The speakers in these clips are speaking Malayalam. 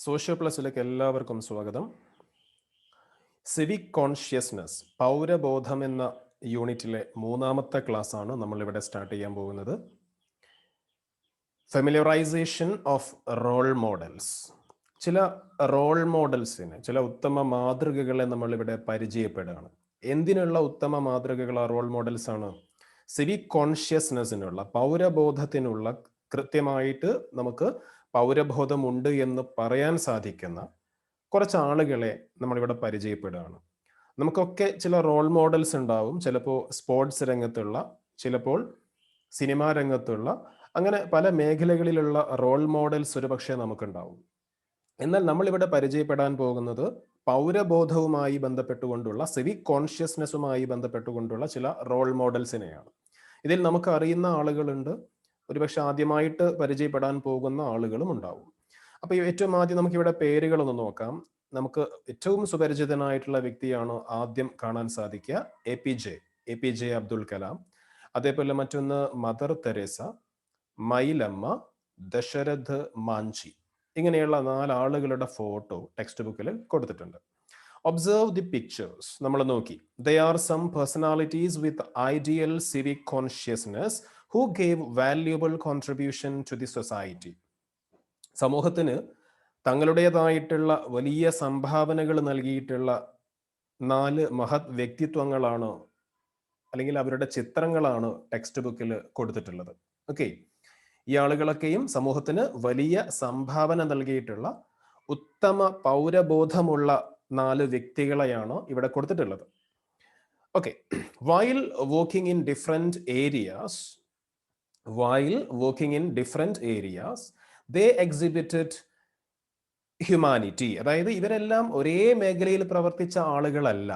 സോഷ്യോ പ്ലസിലേക്ക് എല്ലാവർക്കും സ്വാഗതം. സിവിക് കോൺഷ്യസ്നസ്, പൗരബോധം എന്ന യൂണിറ്റിലെ മൂന്നാമത്തെ ക്ലാസ് ആണ് നമ്മളിവിടെ സ്റ്റാർട്ട് ചെയ്യാൻ പോകുന്നത്. Familiarisation of role models. ചില റോൾ മോഡൽസിന്, ചില ഉത്തമ മാതൃകകളെ നമ്മളിവിടെ പരിചയപ്പെടുകയാണ്. എന്തിനുള്ള ഉത്തമ മാതൃകകൾ റോൾ മോഡൽസ് ആണ്? സിവിക് കോൺഷ്യസ്നെസ്സിനുള്ള, പൗരബോധത്തിനുള്ള, കൃത്യമായിട്ട് നമുക്ക് പൗരബോധമുണ്ട് എന്ന് പറയാൻ സാധിക്കുന്ന കുറച്ച് ആളുകളെ നമ്മളിവിടെ പരിചയപ്പെടുകയാണ്. നമുക്കൊക്കെ ചില റോൾ മോഡൽസ് ഉണ്ടാവും. ചിലപ്പോൾ സ്പോർട്സ് രംഗത്തുള്ള, ചിലപ്പോൾ സിനിമാ രംഗത്തുള്ള, അങ്ങനെ പല മേഖലകളിലുള്ള റോൾ മോഡൽസ് ഒരുപക്ഷെ നമുക്കുണ്ടാവും. എന്നാൽ നമ്മളിവിടെ പരിചയപ്പെടാൻ പോകുന്നത് പൗരബോധവുമായി ബന്ധപ്പെട്ടുകൊണ്ടുള്ള, സിവിക് കോൺഷ്യസ്നെസ്സുമായി ബന്ധപ്പെട്ടുകൊണ്ടുള്ള ചില റോൾ മോഡൽസിനെയാണ്. ഇതിൽ നമുക്ക് അറിയുന്ന ആളുകളുണ്ട്, ഒരുപക്ഷെ ആദ്യമായിട്ട് പരിചയപ്പെടാൻ പോകുന്ന ആളുകളും ഉണ്ടാവും. അപ്പോൾ ഏറ്റവും ആദ്യം നമുക്കിവിടെ പേരുകളൊന്ന് നോക്കാം. നമുക്ക് ഏറ്റവും സുപരിചിതനായിട്ടുള്ള വ്യക്തിയാണ് ആദ്യം കാണാൻ സാധിക്കുക, A P J Abdul Kalam. അതേപോലെ മറ്റൊന്ന് മദർ തെരേസ, മൈലമ്മ, ദശരഥ് മാഞ്ചി. ഇങ്ങനെയുള്ള 4 ആളുകളുടെ ഫോട്ടോ ടെക്സ്റ്റ് ബുക്കിൽ കൊടുത്തിട്ടുണ്ട്. Observe the pictures. നമ്മൾ നോക്കി, they are some personalities with ideal civic consciousness who gave valuable contribution to the society. സമൂഹത്തിന് തങ്ങളുടേതായിട്ടുള്ള വലിയ സംഭാവനകൾ നൽകിയിട്ടുള്ള 4 മഹത് വ്യക്തിത്വങ്ങളാണ്, അല്ലെങ്കിൽ അവരുടെ ചിത്രങ്ങളാണ് ടെക്സ്റ്റ് ബുക്കിൽ കൊടുത്തിട്ടുള്ളത്. ഓക്കെ, ഈ ആളുകളൊക്കെയും സമൂഹത്തിന് വലിയ സംഭാവന നൽകിയിട്ടുള്ള ഉത്തമ പൗരബോധമുള്ള 4 വ്യക്തികളെയാണ് ഇവിടെ കൊടുത്തിട്ടുള്ളത്. Okay, while working in different areas they exhibited humanity. അതായത് ഇവരെല്ലാം ഒരേ മേഖലയിൽ പ്രവർത്തിച്ച ആളുകളല്ല,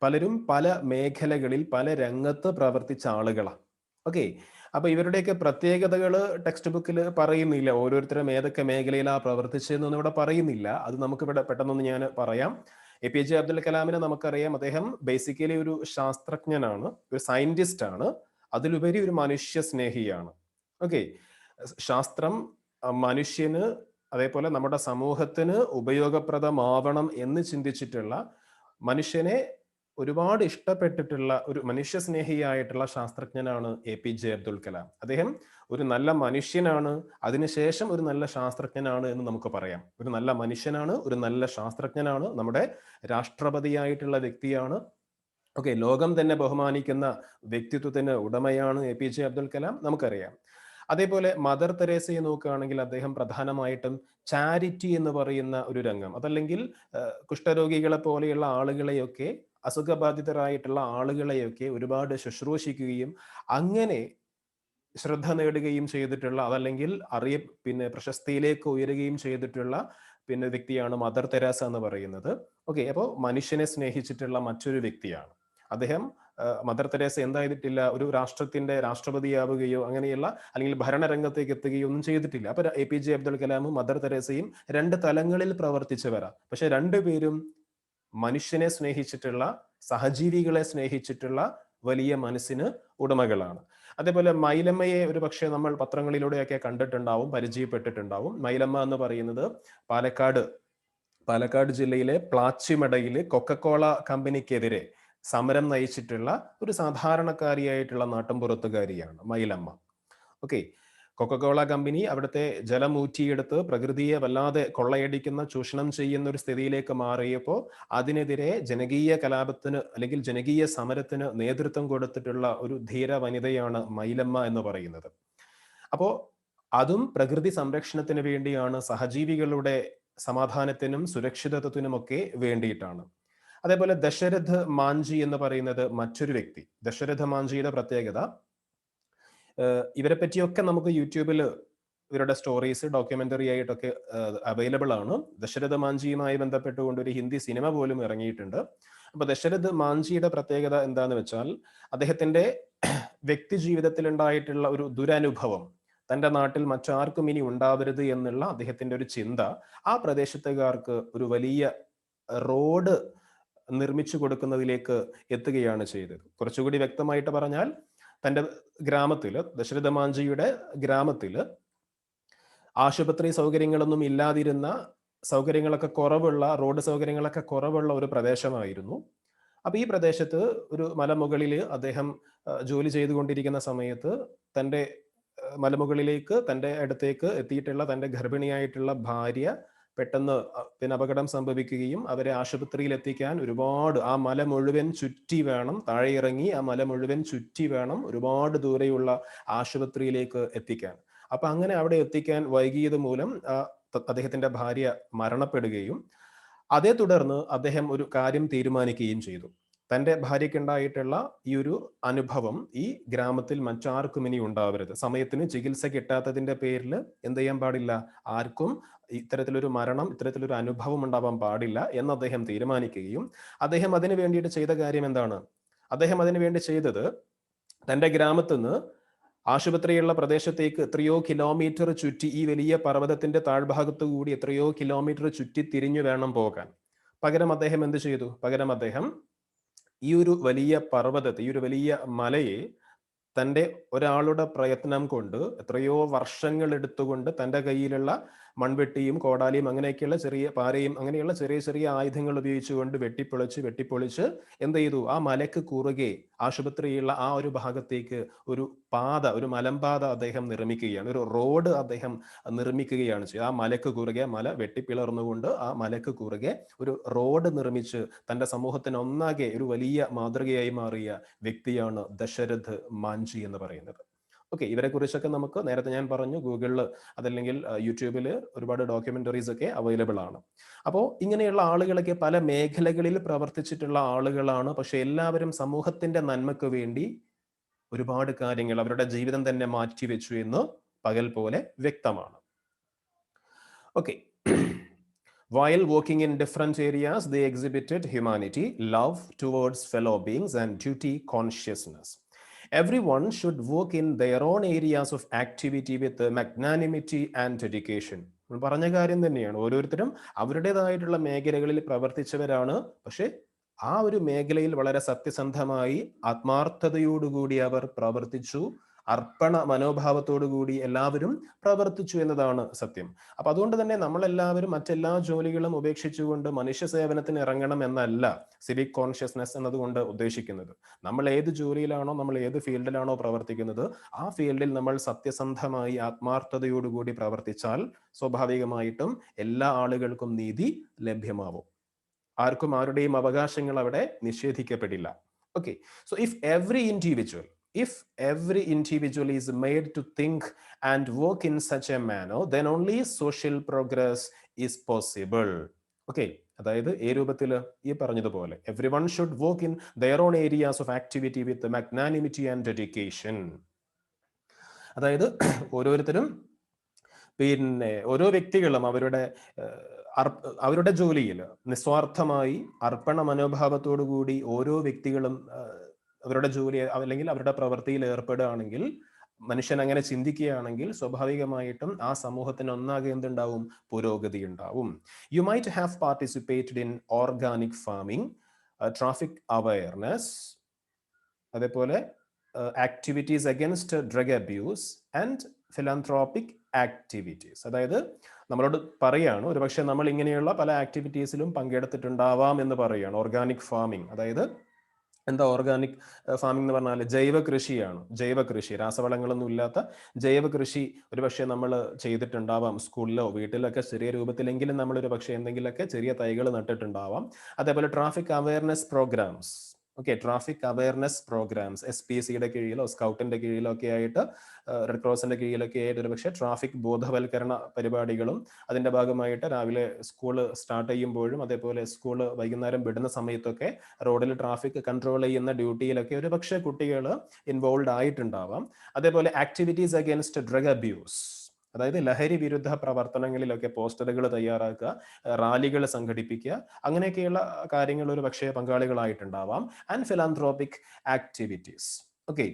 പലരും പല മേഖലകളിൽ, പല രംഗത്ത് പ്രവർത്തിച്ച ആളുകളാണ്. ഓക്കെ, അപ്പൊ ഇവരുടെയൊക്കെ പ്രത്യേകതകൾ ടെക്സ്റ്റ് ബുക്കിൽ പറയുന്നില്ല. ഓരോരുത്തരും ഏതൊക്കെ മേഖലയിലാണ് പ്രവർത്തിച്ചതെന്നൊന്നും ഇവിടെ പറയുന്നില്ല. അത് നമുക്കിവിടെ പെട്ടെന്നൊന്ന് ഞാൻ പറയാം. എ പി ജെ അബ്ദുൽ കലാമിനെ നമുക്കറിയാം, അദ്ദേഹം ബേസിക്കലി ഒരു ശാസ്ത്രജ്ഞനാണ്, ഒരു സയന്റിസ്റ്റ് ആണ്, അതിലുപരി ഒരു മനുഷ്യ സ്നേഹിയാണ്. ഓക്കെ, ശാസ്ത്രം മനുഷ്യന്, അതേപോലെ നമ്മുടെ സമൂഹത്തിന് ഉപയോഗപ്രദമാവണം എന്ന് ചിന്തിച്ചിട്ടുള്ള, മനുഷ്യനെ ഒരുപാട് ഇഷ്ടപ്പെട്ടിട്ടുള്ള ഒരു മനുഷ്യ സ്നേഹിയായിട്ടുള്ള ശാസ്ത്രജ്ഞനാണ് A P J Abdul Kalam. അദ്ദേഹം ഒരു നല്ല മനുഷ്യനാണ്, അതിനുശേഷം ഒരു നല്ല ശാസ്ത്രജ്ഞനാണ് എന്ന് നമുക്ക് പറയാം. ഒരു നല്ല മനുഷ്യനാണ്, ഒരു നല്ല ശാസ്ത്രജ്ഞനാണ്, നമ്മുടെ രാഷ്ട്രപതിയായിട്ടുള്ള വ്യക്തിയാണ്. ഓക്കെ, ലോകം തന്നെ ബഹുമാനിക്കുന്ന വ്യക്തിത്വത്തിന് ഉടമയാണ് A P J Abdul Kalam, നമുക്കറിയാം. അതേപോലെ മദർ തെരേസയെ നോക്കുകയാണെങ്കിൽ അദ്ദേഹം പ്രധാനമായിട്ടും ചാരിറ്റി എന്ന് പറയുന്ന ഒരു രംഗം, അതല്ലെങ്കിൽ കുഷ്ഠരോഗികളെ പോലെയുള്ള ആളുകളെയൊക്കെ, അസുഖബാധിതരായിട്ടുള്ള ആളുകളെയൊക്കെ ഒരുപാട് ശുശ്രൂഷിക്കുകയും അങ്ങനെ ശ്രദ്ധ നേടുകയും ചെയ്തിട്ടുള്ള, അതല്ലെങ്കിൽ പ്രശസ്തിയിലേക്ക് ഉയരുകയും ചെയ്തിട്ടുള്ള വ്യക്തിയാണ് മദർ തെരേസ എന്ന് പറയുന്നത്. ഓക്കെ, അപ്പോൾ മനുഷ്യനെ സ്നേഹിച്ചിട്ടുള്ള മറ്റൊരു വ്യക്തിയാണ് അദ്ദേഹം. മദർ തെരേസ എന്തായിട്ടില്ല, ഒരു രാഷ്ട്രത്തിന്റെ രാഷ്ട്രപതിയാവുകയോ അങ്ങനെയുള്ള, അല്ലെങ്കിൽ ഭരണരംഗത്തേക്ക് എത്തുകയോ ഒന്നും ചെയ്തിട്ടില്ല. അപ്പൊ എ പി ജെ അബ്ദുൽ കലാമും മദർ തെരേസയും 2 തലങ്ങളിൽ പ്രവർത്തിച്ചവരാ. പക്ഷെ രണ്ടുപേരും മനുഷ്യനെ സ്നേഹിച്ചിട്ടുള്ള, സഹജീവികളെ സ്നേഹിച്ചിട്ടുള്ള വലിയ മനസ്സിന് ഉടമകളാണ്. അതേപോലെ മൈലമ്മയെ ഒരു പക്ഷേ നമ്മൾ പത്രങ്ങളിലൂടെയൊക്കെ കണ്ടിട്ടുണ്ടാവും, പരിചയപ്പെട്ടിട്ടുണ്ടാവും. മൈലമ്മ എന്ന് പറയുന്നത് പാലക്കാട് ജില്ലയിലെ പ്ലാച്ചിമടയില് കൊക്കക്കോള കമ്പനിക്കെതിരെ സമരം നയിച്ചിട്ടുള്ള ഒരു സാധാരണക്കാരിയായിട്ടുള്ള നാട്ടിൻപുറത്തുകാരിയാണ് മൈലമ്മ. ഓക്കെ, കൊക്കക്കോള കമ്പനി അവിടുത്തെ ജലം ഊറ്റിയെടുത്ത് പ്രകൃതിയെ വല്ലാതെ കൊള്ളയടിക്കുന്ന, ചൂഷണം ചെയ്യുന്ന ഒരു സ്ഥിതിയിലേക്ക് മാറിയപ്പോൾ അതിനെതിരെ ജനകീയ കലാപത്തിന്, അല്ലെങ്കിൽ ജനകീയ സമരത്തിന് നേതൃത്വം കൊടുത്തിട്ടുള്ള ഒരു ധീര വനിതയാണ് മൈലമ്മ എന്ന് പറയുന്നത്. അപ്പോൾ അതും പ്രകൃതി സംരക്ഷണത്തിന് വേണ്ടിയാണ്, സഹജീവികളുടെ സമാധാനത്തിനും സുരക്ഷിതത്വത്തിനുമൊക്കെ വേണ്ടിയിട്ടാണ്. അതേപോലെ ദശരഥ് മാഞ്ചി എന്ന് പറയുന്നത് മറ്റൊരു വ്യക്തി. ദശരഥ മാഞ്ചിയുടെ പ്രത്യേകത, ഇവരെ പറ്റിയൊക്കെ നമുക്ക് യൂട്യൂബിൽ ഇവരുടെ സ്റ്റോറീസ് ഡോക്യുമെന്ററി ആയിട്ടൊക്കെ അവൈലബിൾ ആണ്. ദശരഥ മാഞ്ചിയുമായി ബന്ധപ്പെട്ടുകൊണ്ട് ഒരു ഹിന്ദി സിനിമ പോലും ഇറങ്ങിയിട്ടുണ്ട്. അപ്പൊ ദശരഥ് മാഞ്ചിയുടെ പ്രത്യേകത എന്താന്ന് വെച്ചാൽ, അദ്ദേഹത്തിന്റെ വ്യക്തി ജീവിതത്തിൽ ഉണ്ടായിട്ടുള്ള ഒരു ദുരനുഭവം തന്റെ നാട്ടിൽ മറ്റാർക്കും ഇനി ഉണ്ടാവരുത് എന്നുള്ള അദ്ദേഹത്തിന്റെ ഒരു ചിന്ത, ആ പ്രദേശത്തുകാർക്ക് ഒരു വലിയ റോഡ് നിർമ്മിച്ചു കൊടുക്കുന്നതിലേക്ക് എത്തുകയാണ് ചെയ്തത്. കുറച്ചുകൂടി വ്യക്തമായിട്ട് പറഞ്ഞാൽ, തൻ്റെ ഗ്രാമത്തില്, ദശരഥ മാഞ്ചിയുടെ ഗ്രാമത്തില് ആശുപത്രി സൗകര്യങ്ങളൊന്നും ഇല്ലാതിരുന്ന സൗകര്യങ്ങളൊക്കെ കുറവുള്ള, റോഡ് സൗകര്യങ്ങളൊക്കെ കുറവുള്ള ഒരു പ്രദേശമായിരുന്നു. അപ്പൊ ഈ പ്രദേശത്ത് ഒരു മലമുകളിൽ അദ്ദേഹം ജോലി ചെയ്തുകൊണ്ടിരിക്കുന്ന സമയത്ത് തൻ്റെ മലമുകളിലേക്ക്, തൻ്റെ അടുത്തേക്ക് എത്തിയിട്ടുള്ള തൻ്റെ ഗർഭിണിയായിട്ടുള്ള ഭാര്യ പെട്ടെന്ന് പിന്നെ അപകടം സംഭവിക്കുകയും അവരെ ആശുപത്രിയിൽ എത്തിക്കാൻ ഒരുപാട്, ആ മല മുഴുവൻ ചുറ്റി വേണം, താഴെ ഇറങ്ങി ആ മല മുഴുവൻ ചുറ്റി വേണം ഒരുപാട് ദൂരെയുള്ള ആശുപത്രിയിലേക്ക് എത്തിക്കാൻ. അപ്പൊ അങ്ങനെ അവിടെ എത്തിക്കാൻ വൈകിയത് മൂലം അദ്ദേഹത്തിന്റെ ഭാര്യ മരണപ്പെടുകയും അതേ തുടർന്ന് അദ്ദേഹം ഒരു കാര്യം തീരുമാനിക്കുകയും ചെയ്തു. തൻ്റെ ഭാര്യയ്ക്കുണ്ടായിട്ടുള്ള ഈ ഒരു അനുഭവം ഈ ഗ്രാമത്തിൽ മറ്റാർക്കും ഇനി ഉണ്ടാവരുത്. സമയത്തിന് ചികിത്സ കിട്ടാത്തതിന്റെ പേരിൽ എന്ത് ചെയ്യാൻ പാടില്ല, ആർക്കും ഇത്തരത്തിലൊരു മരണം, ഇത്തരത്തിലൊരു അനുഭവം ഉണ്ടാവാൻ പാടില്ല എന്ന് അദ്ദേഹം തീരുമാനിക്കുകയും അദ്ദേഹം അതിനു വേണ്ടിയിട്ട് ചെയ്ത കാര്യം എന്താണ്? അദ്ദേഹം അതിനു വേണ്ടി ചെയ്തത്, തൻ്റെ ഗ്രാമത്തിൽ നിന്ന് ആശുപത്രിയുള്ള പ്രദേശത്തേക്ക് എത്രയോ കിലോമീറ്റർ ചുറ്റി, ഈ വലിയ പർവ്വതത്തിന്റെ താഴ്ഭാഗത്തു കൂടി എത്രയോ കിലോമീറ്റർ ചുറ്റി തിരിഞ്ഞു വേണം പോകാൻ. പകരം അദ്ദേഹം എന്ത് ചെയ്തു? പകരം അദ്ദേഹം ഈ ഒരു വലിയ പർവ്വതത്തെ, ഈ ഒരു വലിയ മലയെ തൻ്റെ ഒരാളുടെ പ്രയത്നം കൊണ്ട്, എത്രയോ വർഷങ്ങൾ എടുത്തുകൊണ്ട് തൻ്റെ കയ്യിലുള്ള മൺവെട്ടിയും കോടാലിയും അങ്ങനെയൊക്കെയുള്ള ചെറിയ പാരയും അങ്ങനെയുള്ള ചെറിയ ചെറിയ ആയുധങ്ങൾ ഉപയോഗിച്ചുകൊണ്ട് വെട്ടിപ്പൊളിച്ച് എന്ത് ചെയ്തു? ആ മലക്ക് കുറുകെ ആശുപത്രിയുള്ള ആ ഒരു ഭാഗത്തേക്ക് ഒരു പാത, ഒരു മലമ്പാത അദ്ദേഹം നിർമ്മിക്കുകയാണ്, ഒരു റോഡ് അദ്ദേഹം നിർമ്മിക്കുകയാണ് ചെയ്തത്. ആ മലക്ക് കുറുകെ, മല വെട്ടിപ്പിളർന്നുകൊണ്ട് ആ മലക്ക് കുറുകെ ഒരു റോഡ് നിർമ്മിച്ച് തൻ്റെ സമൂഹത്തിന് ഒന്നാകെ ഒരു വലിയ മാതൃകയായി മാറിയ വ്യക്തിയാണ് ദശരഥ് മാഞ്ചി എന്ന് പറയുന്നത്. ഓക്കെ, ഇവരെ കുറിച്ചൊക്കെ നമുക്ക് നേരത്തെ ഞാൻ പറഞ്ഞു, ഗൂഗിളിൽ അതല്ലെങ്കിൽ യൂട്യൂബിൽ ഒരുപാട് ഡോക്യുമെന്ററീസ് ഒക്കെ അവൈലബിൾ ആണ്. അപ്പോൾ ഇങ്ങനെയുള്ള ആളുകളൊക്കെ പല മേഖലകളിൽ പ്രവർത്തിച്ചിട്ടുള്ള ആളുകളാണ്. പക്ഷെ എല്ലാവരും സമൂഹത്തിന്റെ നന്മയ്ക്ക് വേണ്ടി ഒരുപാട് കാര്യങ്ങൾ, അവരുടെ ജീവിതം തന്നെ മാറ്റിവെച്ചു എന്ന് പകൽ പോലെ വ്യക്തമാണ്. Okay, while working in different areas, they exhibited humanity, love towards fellow beings, and duty consciousness. Everyone should work in their own areas of activity with magnanimity and dedication. പറഞ്ഞ കാര്യം തന്നെയാണ്. ഓരോരുത്തരും അവരുടേതായിട്ടുള്ള മേഖലകളിൽ പ്രവർത്തിച്ചവരാണ്. പക്ഷെ ആ ഒരു മേഖലയിൽ വളരെ സത്യസന്ധമായി ആത്മാർത്ഥതയോടുകൂടി അവർ പ്രവർത്തിച്ചു, അർപ്പണ മനോഭാവത്തോടു കൂടി എല്ലാവരും പ്രവർത്തിച്ചു എന്നതാണ് സത്യം. അപ്പൊ അതുകൊണ്ട് തന്നെ നമ്മളെല്ലാവരും മറ്റെല്ലാ ജോലികളും ഉപേക്ഷിച്ചുകൊണ്ട് മനുഷ്യ സേവനത്തിന് ഇറങ്ങണം എന്നല്ല സിവിക് കോൺഷ്യസ്നെസ് എന്നതുകൊണ്ട് ഉദ്ദേശിക്കുന്നത്. നമ്മൾ ഏത് ജോലിയിലാണോ, നമ്മൾ ഏത് ഫീൽഡിലാണോ പ്രവർത്തിക്കുന്നത്, ആ ഫീൽഡിൽ നമ്മൾ സത്യസന്ധമായി ആത്മാർത്ഥതയോടുകൂടി പ്രവർത്തിച്ചാൽ സ്വാഭാവികമായിട്ടും എല്ലാ ആളുകൾക്കും നീതി ലഭ്യമാവും. ആർക്കും ആരുടെയും അവകാശങ്ങൾ അവിടെ നിഷേധിക്കപ്പെടില്ല. Okay, so if every individual is made to think and work in such a manner, then only social progress is possible. Okay, അതായത് ഈ രൂപത്തിൽ ഈ പറഞ്ഞതുപോലെ everyone should work in their own areas of activity with magnanimity and dedication. അതായത് ഓരോരുത്തരും, പിന്നെ ഓരോ വ്യക്തികളും അവരുടെ ജോലിയിൽ നിസ്വാർത്ഥമായി അർപ്പണ മനോഭാവത്തോടു കൂടി ഓരോ വ്യക്തികളും അവരുടെ ജോലി അല്ലെങ്കിൽ അവരുടെ പ്രവൃത്തിയിൽ ഏർപ്പെടുകയാണെങ്കിൽ, മനുഷ്യൻ അങ്ങനെ ചിന്തിക്കുകയാണെങ്കിൽ സ്വാഭാവികമായിട്ടും ആ സമൂഹത്തിന് ഒന്നാകെ എന്തുണ്ടാവും? പുരോഗതി ഉണ്ടാവും. You might have participated in organic farming, traffic awareness, അതേപോലെ activities against drug abuse and philanthropic activities. അതായത് നമ്മളോട് പറയാണ്, ഒരുപക്ഷെ നമ്മൾ ഇങ്ങനെയുള്ള പല ആക്ടിവിറ്റീസിലും പങ്കെടുത്തിട്ടുണ്ടാവാം എന്ന് പറയുകയാണ്. ഓർഗാനിക് ഫാമിംഗ്, അതായത് എന്താ ഓർഗാനിക് ഫാമിംഗ് എന്ന് പറഞ്ഞാൽ? ജൈവ കൃഷിയാണ്. ജൈവ കൃഷി, രാസവളങ്ങളൊന്നും ഇല്ലാത്ത ജൈവ കൃഷി ഒരുപക്ഷെ നമ്മൾ ചെയ്തിട്ടുണ്ടാവാം. സ്കൂളിലോ വീട്ടിലൊക്കെ ചെറിയ രൂപത്തിലെങ്കിലും നമ്മൾ ഒരുപക്ഷെ എന്തെങ്കിലുമൊക്കെ ചെറിയ തൈകൾ നട്ടിട്ടുണ്ടാവാം. അതേപോലെ traffic awareness programs, okay, traffic awareness programs SPCയുടെ കീഴിലോ സ്കൗട്ടിന്റെ കീഴിലോ ഒക്കെ ആയിട്ട്, റെഡ് ക്രോസിന്റെ കീഴിലൊക്കെ ആയിട്ട് ഒരുപക്ഷെ ട്രാഫിക് ബോധവൽക്കരണ പരിപാടികളും അതിന്റെ ഭാഗമായിട്ട് രാവിലെ സ്കൂള് സ്റ്റാർട്ട് ചെയ്യുമ്പോഴും അതേപോലെ സ്കൂള് വൈകുന്നേരം വിടുന്ന സമയത്തൊക്കെ റോഡിൽ ട്രാഫിക് കൺട്രോൾ ചെയ്യുന്ന ഡ്യൂട്ടിയിലൊക്കെ ഒരുപക്ഷെ കുട്ടികൾ ഇൻവോൾവ് ആയിട്ടുണ്ടാവാം. അതേപോലെ ആക്ടിവിറ്റീസ് അഗൈൻസ്റ്റ് ഡ്രഗ് അബ്യൂസ്, അതായത് ലഹരി വിരുദ്ധ പ്രവർത്തനങ്ങളിലൊക്കെ പോസ്റ്ററുകൾ തയ്യാറാക്കുക, റാലികൾ സംഘടിപ്പിക്കുക, അങ്ങനെയൊക്കെയുള്ള കാര്യങ്ങൾ ഒരു പക്ഷേ പങ്കാളികളായിട്ടുണ്ടാവാം. ആൻഡ് ഫിലാന്ത്രോപ്പിക് ആക്ടിവിറ്റീസ്, ഓക്കെ,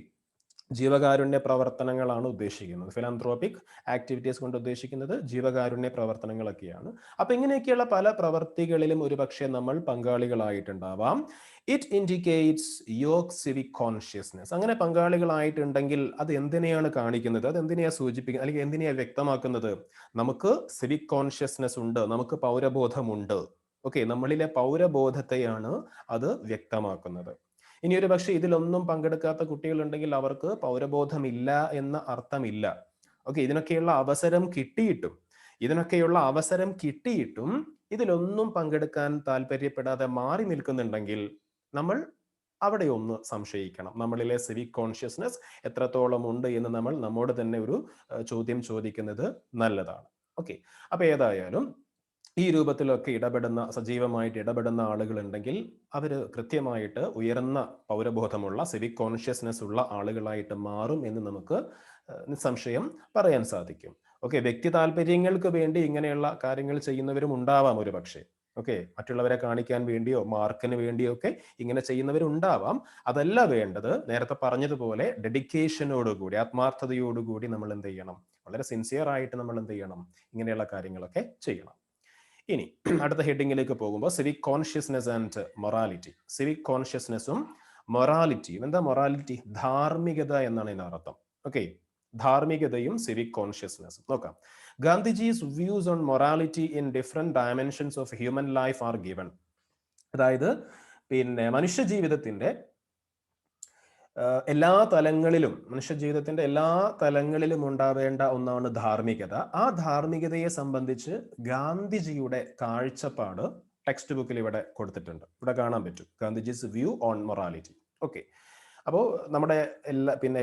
ജീവകാരുണ്യ പ്രവർത്തനങ്ങളാണ് ഉദ്ദേശിക്കുന്നത്. ഫിലാന്ത്രോപ്പിക് ആക്ടിവിറ്റീസ് കൊണ്ട് ഉദ്ദേശിക്കുന്നത് ജീവകാരുണ്യ പ്രവർത്തനങ്ങളൊക്കെയാണ്. അപ്പൊ ഇങ്ങനെയൊക്കെയുള്ള പല പ്രവർത്തികളിലും ഒരുപക്ഷെ നമ്മൾ പങ്കാളികളായിട്ടുണ്ടാവാം. It indicates your civic consciousness. അങ്ങനെ പങ്കാളികളായിട്ടുണ്ടെങ്കിൽ അത് എന്തിനെയാണ് കാണിക്കുന്നത്, അത് എന്തിനെയാണ് സൂചിപ്പിക്കുന്നത്, അല്ലെങ്കിൽ എന്തിനെയാണ് വ്യക്തമാക്കുന്നത്? നമുക്ക് സിവിക് കോൺഷ്യസ്നെസ് ഉണ്ട്, നമുക്ക് പൗരബോധമുണ്ട്. ഓക്കെ, നമ്മളിലെ പൗരബോധത്തെയാണ് അത് വ്യക്തമാക്കുന്നത്. ഇനി ഒരു പക്ഷേ ഇതിലൊന്നും പങ്കെടുക്കാത്ത കുട്ടികളുണ്ടെങ്കിൽ അവർക്ക് പൗരബോധമില്ല എന്ന അർത്ഥമില്ല. ഓക്കെ, ഇതിനൊക്കെയുള്ള അവസരം കിട്ടിയിട്ടും ഇതിലൊന്നും പങ്കെടുക്കാൻ താല്പര്യപ്പെടാതെ മാറി നിൽക്കുന്നുണ്ടെങ്കിൽ നമ്മൾ അവിടെ ഒന്ന് സംശയിക്കണം. നമ്മളിലെ സിവിക് കോൺഷ്യസ്നെസ് എത്രത്തോളം ഉണ്ട് എന്ന് നമ്മൾ നമ്മോട് തന്നെ ഒരു ചോദ്യം ചോദിക്കുന്നത് നല്ലതാണ്. ഓക്കെ, അപ്പൊ ഏതായാലും ഈ രൂപത്തിലൊക്കെ സജീവമായിട്ട് ഇടപെടുന്ന ആളുകൾ ഉണ്ടെങ്കിൽ അവർ കൃത്യമായിട്ട് ഉയർന്ന പൗരബോധമുള്ള സിവിക് കോൺഷ്യസ്നെസ് ഉള്ള ആളുകളായിട്ട് മാറും എന്ന് നമുക്ക് നിസ്സംശയം പറയാൻ സാധിക്കും. ഓക്കെ, വ്യക്തി താല്പര്യങ്ങൾക്ക് വേണ്ടി ഇങ്ങനെയുള്ള കാര്യങ്ങൾ ചെയ്യുന്നവരും ഉണ്ടാവാം ഒരു പക്ഷേ. ഓക്കെ, മറ്റുള്ളവരെ കാണിക്കാൻ വേണ്ടിയോ മാർക്കിന് വേണ്ടിയോ ഒക്കെ ഇങ്ങനെ ചെയ്യുന്നവരുണ്ടാവാം. അതല്ല വേണ്ടത്. നേരത്തെ പറഞ്ഞതുപോലെ ഡെഡിക്കേഷനോടുകൂടി, ആത്മാർത്ഥതയോടുകൂടി നമ്മൾ എന്ത് ചെയ്യണം? വളരെ സിൻസിയർ ആയിട്ട് നമ്മൾ എന്ത് ചെയ്യണം? ഇങ്ങനെയുള്ള കാര്യങ്ങളൊക്കെ ചെയ്യണം. ഇനി അടുത്ത ഹെഡിങ്ങിലേക്ക് പോകുമ്പോൾ civic consciousness and morality. Civic കോൺഷ്യസ്നെസ്സും മൊറാലിറ്റിയും. എന്താ മൊറാലിറ്റി? ധാർമ്മികത എന്നാണ് ഇതിനർത്ഥം. ഓക്കെ, ധാർമ്മികതയും സിവിക് കോൺഷ്യസ്നെസ്സും നോക്കാം. Gandhiji's views on morality in different dimensions of human life are given. അതായത് മനുഷ്യ ജീവിതത്തിന്റെ മനുഷ്യജീവിതത്തിന്റെ എല്ലാ തലങ്ങളിലും ഉണ്ടാവേണ്ട ഒന്നാണ് ധാർമ്മികത. ആ ധാർമ്മികതയെ സംബന്ധിച്ച് ഗാന്ധിജിയുടെ കാഴ്ചപ്പാട് ടെക്സ്റ്റ് ബുക്കിൽ ഇവിടെ കൊടുത്തിട്ടുണ്ട്. ഇവിടെ കാണാൻ പറ്റും, Gandhiji's view on morality. Okay, അപ്പോൾ നമ്മുടെ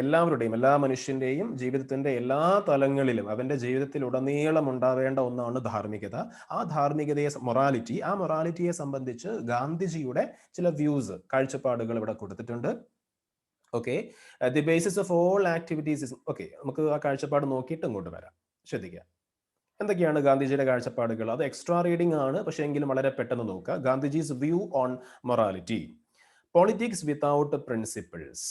എല്ലാവരുടെയും, എല്ലാ മനുഷ്യന്റെയും ജീവിതത്തിന്റെ എല്ലാ തലങ്ങളിലും അവന്റെ ജീവിതത്തിൽ ഉടനീളം ഉണ്ടാവേണ്ട ഒന്നാണ് ധാർമ്മികത. ആ ധാർമ്മികതയെ, മൊറാലിറ്റിയെ സംബന്ധിച്ച് ഗാന്ധിജിയുടെ ചില വ്യൂസ്, കാഴ്ചപ്പാടുകൾ ഇവിടെ കൊടുത്തിട്ടുണ്ട്. Okay, the basis of all activities. Okay, നമുക്ക് ആ കാഴ്ചപ്പാട് നോക്കിയിട്ട് ഇങ്ങോട്ട് വരാം. ശ്രദ്ധിക്കുക, എന്തൊക്കെയാണ് ഗാന്ധിജിയുടെ കാഴ്ചപ്പാടുകൾ. അത് എക്സ്ട്രാ റീഡിംഗ് ആണ്, പക്ഷേ എങ്കിലും വളരെ പെട്ടെന്ന് നോക്കുക. Gandhiji's view on morality. Politics without principles.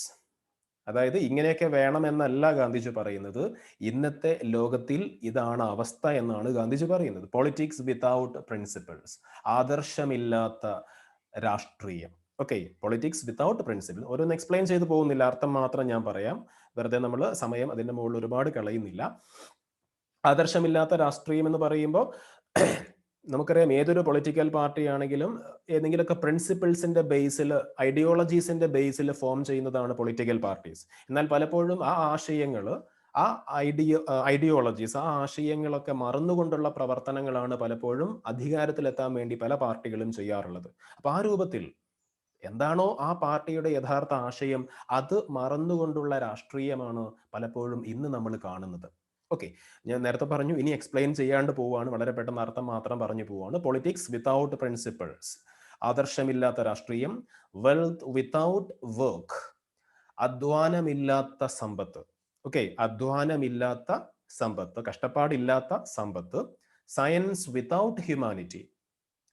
അതായത് ഇങ്ങനെയൊക്കെ വേണമെന്നല്ല ഗാന്ധിജി പറയുന്നത്, ഇന്നത്തെ ലോകത്തിൽ ഇതാണ് അവസ്ഥ എന്നാണ് ഗാന്ധിജി പറയുന്നത്. പൊളിറ്റിക്സ് വിത്തൗട്ട് പ്രിൻസിപ്പിൾസ്, ആദർശമില്ലാത്ത രാഷ്ട്രീയം. Okay, politics without principle. ഓരോന്ന് എക്സ്പ്ലെയിൻ ചെയ്തു പോകുന്നില്ല, അർത്ഥം മാത്രം ഞാൻ പറയാം. വെറുതെ നമ്മൾ സമയം അതിന്റെ മുകളിൽ ഒരുപാട് കളയുന്നില്ല. ആദർശമില്ലാത്ത രാഷ്ട്രീയം എന്ന് പറയുമ്പോൾ നമുക്കറിയാം, ഏതൊരു പൊളിറ്റിക്കൽ പാർട്ടി ആണെങ്കിലും ഏതെങ്കിലുമൊക്കെ പ്രിൻസിപ്പിൾസിന്റെ ബേസിൽ, ഐഡിയോളജീസിന്റെ ബേസിൽ ഫോം ചെയ്യുന്നതാണ് പൊളിറ്റിക്കൽ പാർട്ടീസ്. എന്നാൽ പലപ്പോഴും ആ ആശയങ്ങൾ, ആ ഐഡിയോളജീസ്, ആ ആശയങ്ങളൊക്കെ മറന്നുകൊണ്ടുള്ള പ്രവർത്തനങ്ങളാണ് പലപ്പോഴും അധികാരത്തിലെത്താൻ വേണ്ടി പല പാർട്ടികളും ചെയ്യാറുള്ളത്. അപ്പൊ ആ രൂപത്തിൽ എന്താണോ ആ പാർട്ടിയുടെ യഥാർത്ഥ ആശയം, അത് മറന്നുകൊണ്ടുള്ള രാഷ്ട്രീയമാണ് പലപ്പോഴും ഇന്ന് നമ്മൾ കാണുന്നത്. ഓക്കെ, ഞാൻ നേരത്തെ പറഞ്ഞു, ഇനി എക്സ്പ്ലെയിൻ ചെയ്യാണ്ട് പോവാണ്, വളരെ പെട്ടെന്ന് അർത്ഥം മാത്രം പറഞ്ഞു പോവാണ്. പൊളിറ്റിക്സ് വിത്തൗട്ട് പ്രിൻസിപ്പിൾസ്, ആദർശമില്ലാത്ത രാഷ്ട്രീയം. വെൽത്ത് വിത്തൗട്ട് വർക്ക്, അധ്വാനമില്ലാത്ത സമ്പത്ത്. ഓക്കെ, അധ്വാനമില്ലാത്ത സമ്പത്ത്, കഷ്ടപ്പാടില്ലാത്ത സമ്പത്ത്. Science without humanity,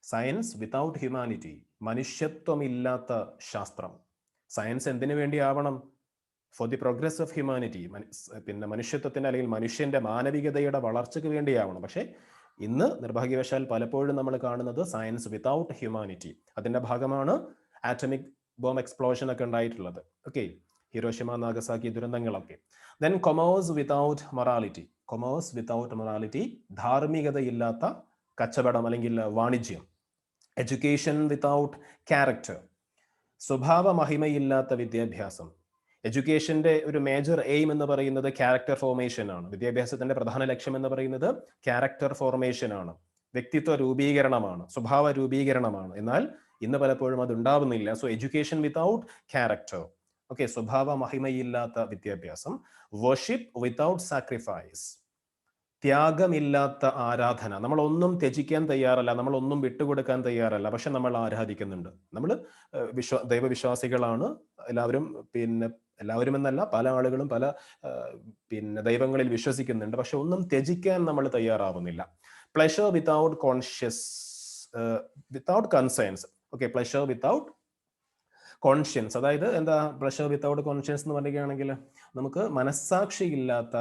science without humanity, മനുഷ്യത്വമില്ലാത്ത ശാസ്ത്രം. സയൻസ് എന്തിനു വേണ്ടി ആവണം? For the progress of humanity, മനുഷ്യത്വത്തിന്റെ അല്ലെങ്കിൽ മനുഷ്യന്റെ മാനവികതയുടെ വളർച്ചയ്ക്ക് വേണ്ടിയാവണം. പക്ഷെ ഇന്ന് നിർഭാഗ്യവശാൽ പലപ്പോഴും നമ്മൾ കാണുന്നത് സയൻസ് വിത്തൗട്ട് ഹ്യൂമാനിറ്റി. അതിന്റെ ഭാഗമാണ് ആറ്റമിക് ബോംബ് എക്സ്പ്ലോഷൻ ഒക്കെ ഉണ്ടായിട്ടുള്ളത്. ഓക്കെ, ഹിരോഷിമ നാഗസാക്കി ദുരന്തങ്ങളൊക്കെ. Then commerce without morality, commerce without morality, ധാർമ്മികതയില്ലാത്ത കച്ചവടം അല്ലെങ്കിൽ വാണിജ്യം. എഡ്യൂക്കേഷൻ വിത്തൗട്ട് ക്യാരക്ടർ, സ്വഭാവ മഹിമയില്ലാത്ത വിദ്യാഭ്യാസം. എഡ്യൂക്കേഷന്റെ ഒരു മേജർ എയിം എന്ന് പറയുന്നത് ക്യാരക്ടർ ഫോർമേഷൻ ആണ്. വിദ്യാഭ്യാസത്തിന്റെ പ്രധാന ലക്ഷ്യം എന്ന് പറയുന്നത് ക്യാരക്ടർ ഫോർമേഷൻ ആണ്, വ്യക്തിത്വ രൂപീകരണമാണ്, സ്വഭാവ രൂപീകരണമാണ്. എന്നാൽ ഇന്ന് പലപ്പോഴും അത് ഉണ്ടാവുന്നില്ല. So education without character. Okay, സ്വഭാവ മഹിമയില്ലാത്ത വിദ്യാഭ്യാസം. വർഷിപ്പ് വിത്തൗട്ട് സാക്രിഫൈസ്, ത്യാഗമില്ലാത്ത ആരാധന. നമ്മളൊന്നും ത്യജിക്കാൻ തയ്യാറല്ല, നമ്മളൊന്നും വിട്ടുകൊടുക്കാൻ തയ്യാറല്ല, പക്ഷെ നമ്മൾ ആരാധിക്കുന്നുണ്ട്. നമ്മൾ ദൈവവിശ്വാസികളാണ് എല്ലാവരും. എല്ലാവരും എന്നല്ല, പല ആളുകളും പല ദൈവങ്ങളിൽ വിശ്വസിക്കുന്നുണ്ട്, പക്ഷെ ഒന്നും ത്യജിക്കാൻ നമ്മൾ തയ്യാറാവുന്നില്ല. Pleasure without without concerns. Okay, pleasure without conscience. അതായത് എന്താ പ്ലഷർ വിത്തൗട്ട് കോൺഷ്യൻസ് എന്ന് പറയുകയാണെങ്കിൽ, നമുക്ക് മനസ്സാക്ഷി ഇല്ലാത്ത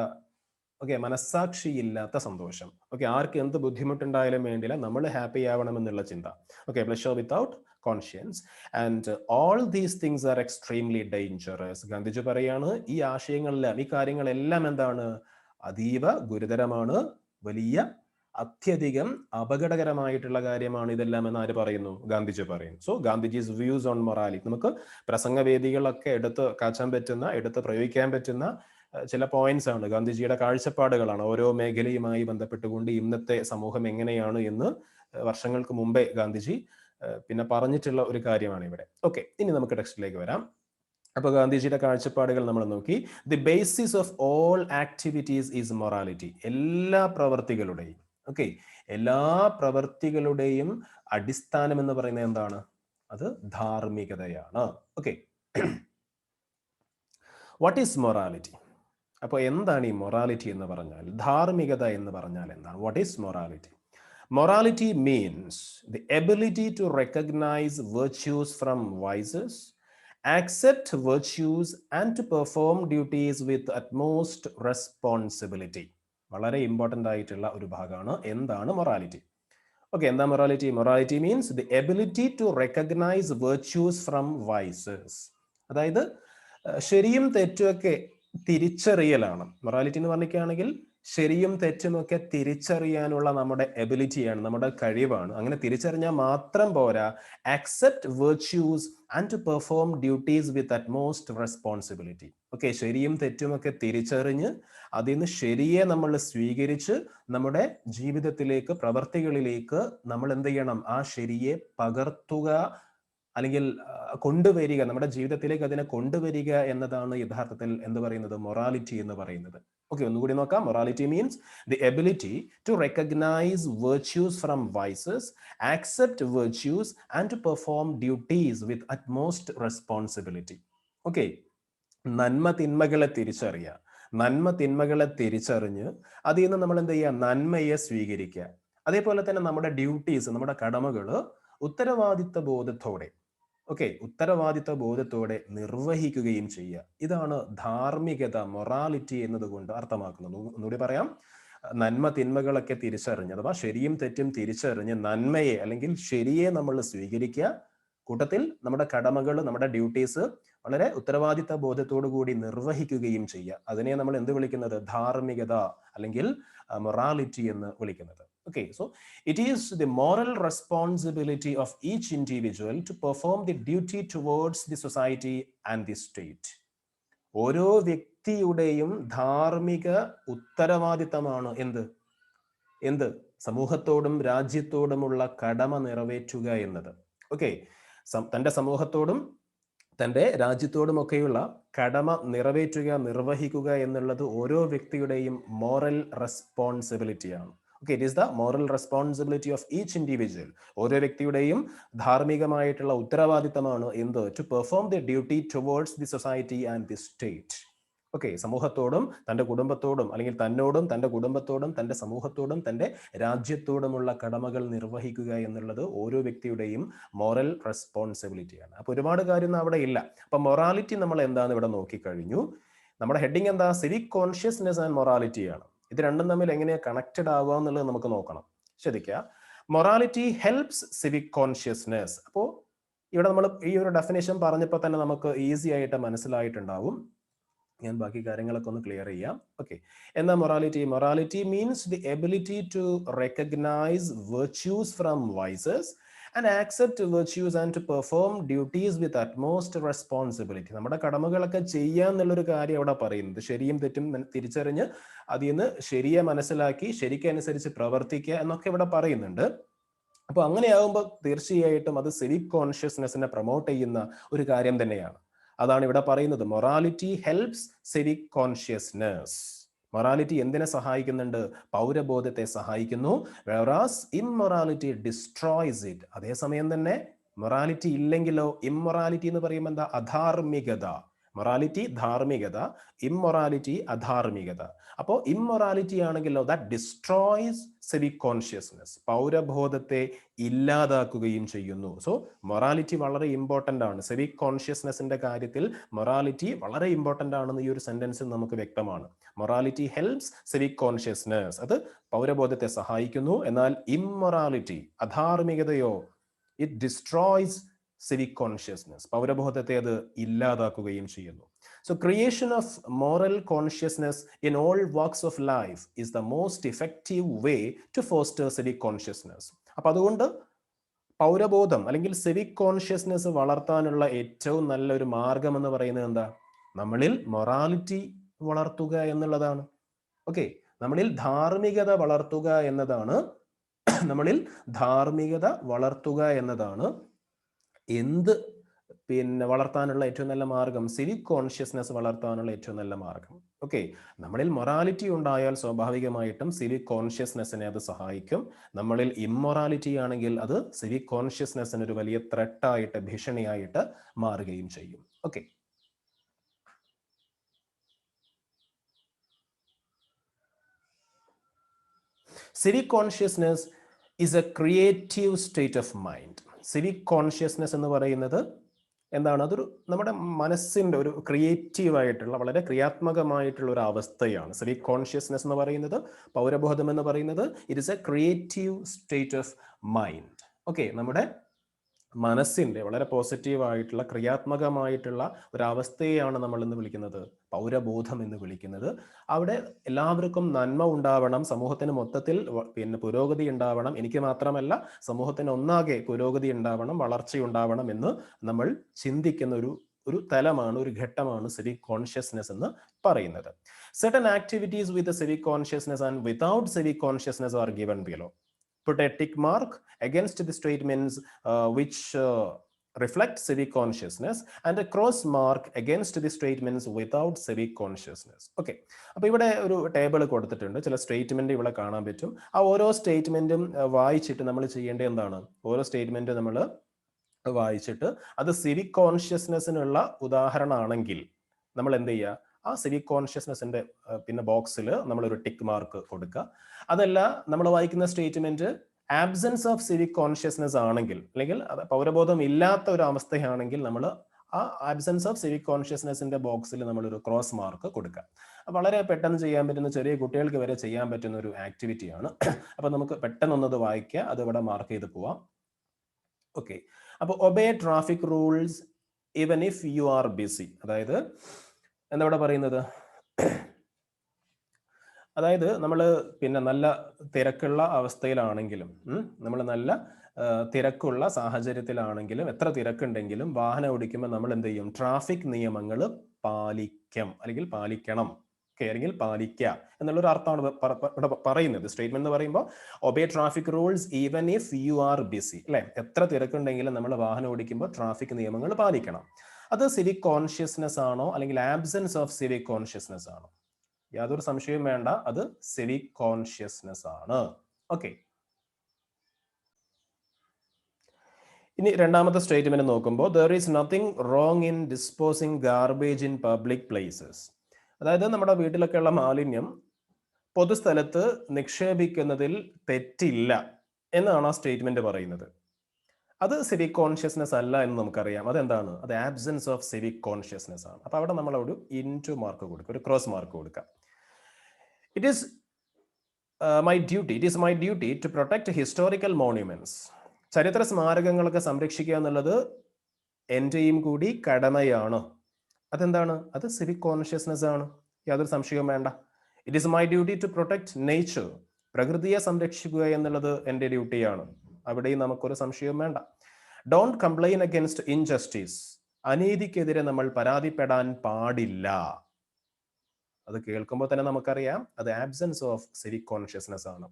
ഓക്കെ, മനസ്സാക്ഷിയില്ലാത്ത സന്തോഷം. ഓക്കെ, ആർക്ക് എന്ത് ബുദ്ധിമുട്ടുണ്ടായാലും വേണ്ടില്ല, നമ്മൾ ഹാപ്പി ആവണമെന്നുള്ള ചിന്ത. Okay, pleasure without conscience and all these things are extremely dangerous. Gandhiji പറയാണ് ഈ ആശയങ്ങളെല്ലാം, ഈ കാര്യങ്ങളെല്ലാം എന്താണ്, അതീവ ഗുരുതരമാണ്, വലിയ അത്യധികം അപകടകരമായിട്ടുള്ള കാര്യമാണ് ഇതെല്ലാം എന്ന് ആര് പറയുന്നു? ഗാന്ധിജി പറയുന്നു. So Gandhiji's views on morality, നമുക്ക് പ്രസംഗവേദികളൊക്കെ എടുത്ത് കാച്ചാൻ പറ്റുന്ന, എടുത്ത് പ്രയോഗിക്കാൻ പറ്റുന്ന ചില പോയിന്റ്സ് ആണ്, ഗാന്ധിജിയുടെ കാഴ്ചപ്പാടുകളാണ്. ഓരോ മേഖലയുമായി ബന്ധപ്പെട്ടുകൊണ്ട് ഇന്നത്തെ സമൂഹം എങ്ങനെയാണ് എന്ന് വർഷങ്ങൾക്ക് മുമ്പേ ഗാന്ധിജി പിന്നെ പറഞ്ഞിട്ടുള്ള ഒരു കാര്യമാണ് ഇവിടെ. ഓക്കെ, ഇനി നമുക്ക് ടെക്സ്റ്റിലേക്ക് വരാം. അപ്പോൾ ഗാന്ധിജിയുടെ കാഴ്ചപ്പാടുകൾ നമ്മൾ നോക്കി. The basis of all activities is morality. എല്ലാ പ്രവർത്തികളുടെയും, ഓക്കെ, എല്ലാ പ്രവർത്തികളുടെയും അടിസ്ഥാനം എന്ന് പറയുന്നത് എന്താണ്? അത് ധാർമ്മികതയാണ്. Okay, what is morality? അപ്പോൾ എന്താണ് ഈ മൊറാലിറ്റി എന്ന് പറഞ്ഞാൽ, ധാർമ്മികത എന്ന് പറഞ്ഞാൽ എന്താണ്? What is morality? Morality means the ability to recognize virtues from vices, accept virtues and to perform duties with utmost responsibility. വളരെ ഇമ്പോർട്ടൻ്റ് ആയിട്ടുള്ള ഒരു ഭാഗമാണ് എന്താണ് മൊറാലിറ്റി. ഓക്കെ, എന്താ morality? Morality means the ability to recognise virtues from vices. അതായത് ശരിയും തെറ്റുമൊക്കെ തിരിച്ചറിയലാണ്. മൊറാലിറ്റി എന്ന് പറഞ്ഞിരിക്കുകയാണെങ്കിൽ ശരിയും തെറ്റുമൊക്കെ തിരിച്ചറിയാനുള്ള നമ്മുടെ എബിലിറ്റിയാണ്, നമ്മുടെ കഴിവാണ്. അങ്ങനെ തിരിച്ചറിഞ്ഞാൽ മാത്രം പോരാ, accept virtues and to perform duties with utmost responsibility. Okay, ശരിയും തെറ്റുമൊക്കെ തിരിച്ചറിഞ്ഞ് അതിൽ നിന്ന് ശരിയെ നമ്മൾ സ്വീകരിച്ച് നമ്മുടെ ജീവിതത്തിലേക്ക്, പ്രവർത്തികളിലേക്ക് നമ്മൾ എന്ത് ചെയ്യണം? ആ ശരിയെ പകർത്തുക, അല്ലെങ്കിൽ കൊണ്ടുവരിക, നമ്മുടെ ജീവിതത്തിലേക്ക് അതിനെ കൊണ്ടുവരിക എന്നതാണ് യഥാർത്ഥത്തിൽ എന്ത് പറയുന്നത്? മൊറാലിറ്റി എന്ന് പറയുന്നത്. ഓക്കെ, ഒന്നുകൂടി നോക്കാം. Morality means the ability to recognise virtues from vices, accept virtues and to perform duties with utmost responsibility. Okay, നന്മ തിന്മകളെ തിരിച്ചറിയുക, നന്മ തിന്മകളെ തിരിച്ചറിഞ്ഞ് അതിൽ നിന്ന് നമ്മൾ എന്ത് ചെയ്യുക? നന്മയെ സ്വീകരിക്കുക. അതേപോലെ തന്നെ നമ്മുടെ ഡ്യൂട്ടീസ്, നമ്മുടെ കടമകൾ ഉത്തരവാദിത്ത ബോധത്തോടെ, ഓക്കെ, ഉത്തരവാദിത്ത ബോധത്തോടെ നിർവഹിക്കുകയും ചെയ്യുക. ഇതാണ് ധാർമ്മികത, മൊറാലിറ്റി എന്നതുകൊണ്ട് അർത്ഥമാക്കുന്നത്. ഒന്നുകൂടി പറയാം. നന്മ തിന്മകളൊക്കെ തിരിച്ചറിഞ്ഞ്, അഥവാ ശരിയും തെറ്റും തിരിച്ചറിഞ്ഞ് നന്മയെ അല്ലെങ്കിൽ ശരിയെ നമ്മൾ സ്വീകരിക്കുക. കൂട്ടത്തിൽ നമ്മുടെ കടമകൾ, നമ്മുടെ ഡ്യൂട്ടീസ് വളരെ ഉത്തരവാദിത്ത ബോധത്തോടു കൂടി നിർവഹിക്കുകയും ചെയ്യുക. അതിനെ നമ്മൾ എന്ത് വിളിക്കുന്നത്? ധാർമ്മികത അല്ലെങ്കിൽ മൊറാലിറ്റി എന്ന് വിളിക്കുന്നത്. Okay, so it is the moral responsibility of each individual to perform the duty towards the society and the state. ഓരോ വ്യക്തിയുടെയും ധാർമ്മിക ഉത്തരവാദിത്തമാണ് എന്ത് സമൂഹത്തോടും രാജ്യത്തോടുമുള്ള കടമ നിറവേറ്റുക എന്നത്. ഓക്കെ, തൻ്റെ സമൂഹത്തോടും തൻ്റെ രാജ്യത്തോടുമൊക്കെയുള്ള കടമ നിർവഹിക്കുക എന്നുള്ളത് ഓരോ വ്യക്തിയുടെയും moral റെസ്പോൺസിബിലിറ്റിയാണ്. Okay, it is the moral responsibility of each individual. ഓരോ വ്യക്തിയുടെയും ധാർമ്മികമായിട്ടുള്ള ഉത്തരവാദിത്തമാണ് എന്ത്? To perform their duty towards the society and the state. Okay, സമൂഹത്തോടും തൻ്റെ കുടുംബത്തോടും, അല്ലെങ്കിൽ തന്നോടും തൻ്റെ കുടുംബത്തോടും തൻ്റെ സമൂഹത്തോടും തൻ്റെ രാജ്യത്തോടുമുള്ള കടമകൾ നിർവഹിക്കുക എന്നുള്ളത് ഓരോ വ്യക്തിയുടെയും മോറൽ റെസ്പോൺസിബിലിറ്റിയാണ്. അപ്പോൾ ഒരുപാട് കാര്യമൊന്നും അവിടെ ഇല്ല. അപ്പം മൊറാലിറ്റി നമ്മൾ എന്താണെന്ന് ഇവിടെ നോക്കിക്കഴിഞ്ഞു. നമ്മുടെ ഹെഡിങ് എന്താ? സിവിക് കോൺഷ്യസ്നെസ് ആൻഡ് മൊറാലിറ്റി ആണ്. ഇത് രണ്ടും തമ്മിൽ എങ്ങനെയാണ് കണക്റ്റഡ് ആവുക എന്നുള്ളത് നമുക്ക് നോക്കണം. ശ്രദ്ധിക്കുക, മൊറാലിറ്റി ഹെൽപ്സ് സിവിക് കോൺഷ്യസ്നെസ്. അപ്പോൾ ഇവിടെ നമ്മൾ ഈ ഒരു ഡെഫിനേഷൻ പറഞ്ഞപ്പോൾ തന്നെ നമുക്ക് ഈസി ആയിട്ട് മനസ്സിലായിട്ടുണ്ടാവും. ഞാൻ ബാക്കി കാര്യങ്ങളൊക്കെ ഒന്ന് ക്ലിയർ ചെയ്യാം. ഓക്കെ, എന്താ morality? Morality means the ability to recognise virtues from vices and accept virtues and to perform duties with utmost responsibility. നമ്മുടെ കടമകളൊക്കെ ചെയ്യാന്നുള്ളൊരു കാര്യം അവിടെ പറയുന്നത്. ശരിയും തെറ്റും തിരിച്ചറിഞ്ഞ് അതിൽ നിന്ന് ശരിയെ മനസ്സിലാക്കി ശരിക്കനുസരിച്ച് പ്രവർത്തിക്കുക എന്നൊക്കെ ഇവിടെ പറയുന്നുണ്ട്. അപ്പോൾ അങ്ങനെയാകുമ്പോൾ തീർച്ചയായിട്ടും അത് സിവിക് കോൺഷ്യസ്നെസ്സിനെ പ്രൊമോട്ട് ചെയ്യുന്ന ഒരു കാര്യം തന്നെയാണ്. അതാണ് ഇവിടെ പറയുന്നത്. Morality helps civic consciousness. Morality എന്തിനെ സഹായിക്കുന്നുണ്ട്? പൗരബോധത്തെ സഹായിക്കുന്നു. വെയറാസ് ഇമ്മൊറാലിറ്റി ഡിസ്ട്രോയ്സ് ഇറ്റ്. അതേസമയം തന്നെ മൊറാലിറ്റി ഇല്ലെങ്കിലോ? ഇമ്മൊറാലിറ്റി എന്ന് പറയുമ്പോൾ എന്താ? അധാർമികത. മൊറാലിറ്റി ധാർമ്മികത, ഇമ്മൊറാലിറ്റി അധാർമികത. അപ്പോൾ ഇമ്മൊറാലിറ്റി ആണെങ്കിലോ ദാറ്റ് ഡിസ്ട്രോയ്സ് സിവിക് കോൺഷ്യസ്നെസ്, പൗരബോധത്തെ ഇല്ലാതാക്കുകയും ചെയ്യുന്നു. സോ മൊറാലിറ്റി വളരെ ഇമ്പോർട്ടൻ്റ് ആണ്. സിവിക് കോൺഷ്യസ്നെസിന്റെ കാര്യത്തിൽ മൊറാലിറ്റി വളരെ ഇമ്പോർട്ടൻ്റ് ആണെന്ന് ഈ ഒരു സെന്റൻസിൽ നമുക്ക് വ്യക്തമാണ്. മൊറാലിറ്റി ഹെൽപ്സ് സിവിക് കോൺഷ്യസ്നെസ്, അത് പൗരബോധത്തെ സഹായിക്കുന്നു. എന്നാൽ ഇമ്മൊറാലിറ്റി, അധാർമികതയോ, ഇറ്റ് ഡിസ്ട്രോയ്സ് സിവിക് കോൺഷ്യസ്നെസ്, പൗരബോധത്തെ അത് ഇല്ലാതാക്കുകയും ചെയ്യുന്നു. So creation of moral consciousness in all walks of life is the most effective way to foster civic consciousness. അപ്പോൾ അതുകൊണ്ട് പൗരബോധം അല്ലെങ്കിൽ സിവിക് കോൺഷ്യസ്നെസ് വളർത്താനുള്ള ഏറ്റവും നല്ലൊരു മാർഗം എന്ന് പറയുന്നത് എന്താ? നമ്മളിൽ മൊറാലിറ്റി വളർത്തുക എന്നുള്ളതാണ്. ഓക്കെ, നമ്മളിൽ ധാർമ്മികത വളർത്തുക എന്നതാണ്, നമ്മളിൽ ധാർമ്മികത വളർത്തുക എന്നതാണ് എന്ത് വളർത്താനുള്ള ഏറ്റവും നല്ല മാർഗം, സിവിക് കോൺഷ്യസ്നെസ് വളർത്താനുള്ള ഏറ്റവും നല്ല മാർഗം. ഓക്കെ, നമ്മളിൽ മൊറാലിറ്റി ഉണ്ടായാൽ സ്വാഭാവികമായിട്ടും സിവിക് കോൺഷ്യസ്നെസ്സിനെ അത് സഹായിക്കും. നമ്മളിൽ ഇമ്മൊറാലിറ്റി ആണെങ്കിൽ അത് സിവിക് കോൺഷ്യസ്നെസ്സിന് ഒരു വലിയ ത്രെട്ടായിട്ട്, ഭീഷണിയായിട്ട് മാറുകയും ചെയ്യും. Okay, civic consciousness is A creative state of mind. Civic consciousness എന്ന് പറയുന്നത് എന്താണ്? അതൊരു നമ്മുടെ മനസ്സിൻ്റെ ഒരു ക്രിയേറ്റീവായിട്ടുള്ള, വളരെ ക്രിയാത്മകമായിട്ടുള്ള ഒരു അവസ്ഥയാണ് സിവിക് കോൺഷ്യസ്നെസ് എന്ന് പറയുന്നത്. പൗരബോധം എന്ന് പറയുന്നത് it is A creative state of mind. Okay, നമ്മുടെ മനസ്സിൻ്റെ വളരെ പോസിറ്റീവായിട്ടുള്ള, ക്രിയാത്മകമായിട്ടുള്ള ഒരവസ്ഥയെയാണ് നമ്മൾ ഇന്ന് വിളിക്കുന്നത് പൗരബോധം എന്ന് വിളിക്കുന്നത്. അവിടെ എല്ലാവർക്കും നന്മ ഉണ്ടാവണം, സമൂഹത്തിന് മൊത്തത്തിൽ പുരോഗതി ഉണ്ടാവണം, എനിക്ക് മാത്രമല്ല സമൂഹത്തിന് ഒന്നാകെ പുരോഗതി ഉണ്ടാവണം, വളർച്ചയുണ്ടാവണം എന്ന് നമ്മൾ ചിന്തിക്കുന്ന ഒരു തലമാണ്, ഒരു ഘട്ടമാണ് സിവിക് കോൺഷ്യസ്നെസ് എന്ന് പറയുന്നത്. Certain activities with the civic consciousness and without civic consciousness are given below. Put a tick mark against the statements which reflect civic consciousness and a cross mark against the statements without civic consciousness. Okay, അപ്പോൾ ഇവിടെ ഒരു ടേബിൾ കൊടുത്തിട്ടുണ്ട്, ചില സ്റ്റേറ്റ്മെന്റ് ഇവിടെ കാണാൻ പറ്റും. ആ ഓരോ സ്റ്റേറ്റ്മെന്റും വായിച്ചിട്ട് നമ്മൾ ചെയ്യേണ്ടത് എന്താണ്? ഓരോ സ്റ്റേറ്റ്മെന്റ് നമ്മൾ വായിച്ചിട്ട് അത് സിവിക് കോൺഷ്യസ്നെസ്സിനുള്ള ഉദാഹരണമാണെങ്കിൽ നമ്മൾ എന്ത് ചെയ്യുക? ആ സിവിക് കോൺഷ്യസ്നെസ്സിന്റെ ബോക്സിൽ നമ്മളൊരു ടിക്ക് മാർക്ക് കൊടുക്കുക. അതല്ല, നമ്മൾ വായിക്കുന്ന statement absence of civic consciousness ആണെങ്കിൽ, അല്ലെങ്കിൽ പൗരബോധം ഇല്ലാത്ത ഒരു അവസ്ഥയാണെങ്കിൽ നമ്മൾ ആ ആബ്സെൻസ് ഓഫ് സിവിക് കോൺഷ്യസ്നെസ്സിന്റെ ബോക്സിൽ നമ്മളൊരു ക്രോസ് മാർക്ക് കൊടുക്കുക. വളരെ പെട്ടെന്ന് ചെയ്യാൻ പറ്റുന്ന, ചെറിയ കുട്ടികൾക്ക് വരെ ചെയ്യാൻ പറ്റുന്ന ഒരു ആക്ടിവിറ്റിയാണ്. അപ്പൊ നമുക്ക് പെട്ടെന്നൊന്നത് വായിക്കുക, അത് ഇവിടെ മാർക്ക് ചെയ്ത് പോവാം. ഓക്കെ, അപ്പോൾ obey traffic rules even if you are BC. അതായത് എന്താ ഇവിടെ പറയുന്നത്? അതായത് നമ്മൾ നല്ല തിരക്കുള്ള അവസ്ഥയിലാണെങ്കിലും, നമ്മൾ നല്ല തിരക്കുള്ള സാഹചര്യത്തിലാണെങ്കിലും, എത്ര തിരക്കുണ്ടെങ്കിലും വാഹനം ഓടിക്കുമ്പോൾ നമ്മൾ എന്ത് ചെയ്യും? ട്രാഫിക് നിയമങ്ങൾ പാലിക്കാം, അല്ലെങ്കിൽ പാലിക്കണം, അല്ലെങ്കിൽ പാലിക്കുക എന്നുള്ളൊരു അർത്ഥമാണ് ഇവിടെ പറയുന്നത്. സ്റ്റേറ്റ്മെന്റ് എന്ന് പറയുമ്പോൾ obey traffic rules even if you are BC, അല്ലെ? എത്ര തിരക്കുണ്ടെങ്കിലും നമ്മൾ വാഹനം ഓടിക്കുമ്പോൾ ട്രാഫിക് നിയമങ്ങൾ പാലിക്കണം. അത് സിവിക് കോൺഷ്യസ്നെസ് ആണോ, അല്ലെങ്കിൽ ആബ്സെൻസ് ഓഫ് സിവിക് കോൺഷ്യസ്നെസ് ആണോ? യാതൊരു സംശയവും വേണ്ട, അത് സിവിക് കോൺഷ്യസ്നെസ് ആണ്. ഓക്കെ, ഇനി രണ്ടാമത്തെ സ്റ്റേറ്റ്മെന്റ് നോക്കുമ്പോൾ there is nothing wrong in disposing garbage in public places. അതായത് നമ്മുടെ വീട്ടിലൊക്കെയുള്ള മാലിന്യം പൊതുസ്ഥലത്ത് നിക്ഷേപിക്കുന്നതിൽ തെറ്റില്ല എന്നാണ് ആ സ്റ്റേറ്റ്മെന്റ് പറയുന്നത്. അത് സിവിക് കോൺഷ്യസ്നെസ് അല്ല എന്ന് നമുക്കറിയാം. അതെന്താണ്? അത് ആബ്സെൻസ് ഓഫ് സിവിക് കോൺഷ്യസ്നെസ് ആണ്. അപ്പൊ അവിടെ നമ്മൾ ഒരു ഇൻറ്റു മാർക്ക് കൊടുക്കുക, ഒരു ക്രോസ് മാർക്ക് കൊടുക്കുക. It is my duty to protect historical monuments. ചരിത്ര സ്മാരകങ്ങളൊക്കെ സംരക്ഷിക്കുക എന്നുള്ളത് എന്റെയും കൂടി കടമയാണ്. അതെന്താണ്? അത് സിവിക് കോൺഷ്യസ്നെസ് ആണ്, യാതൊരു സംശയവും വേണ്ട. It is my duty to protect nature. പ്രകൃതിയെ സംരക്ഷിക്കുക എന്നുള്ളത് എൻ്റെ ഡ്യൂട്ടിയാണ്, അവിടെയും നമുക്കൊരു സംശയവും വേണ്ട. Don't complain against injustice. അനീതിക്കെതിരെ നമ്മൾ പരാതിപ്പെടാൻ പാടില്ല. അത് കേൾക്കുമ്പോൾ തന്നെ നമുക്കറിയാം അത് ആബ്സെൻസ് ഓഫ് സിവിക് കോൺഷ്യസ്നെസ് ആണ്.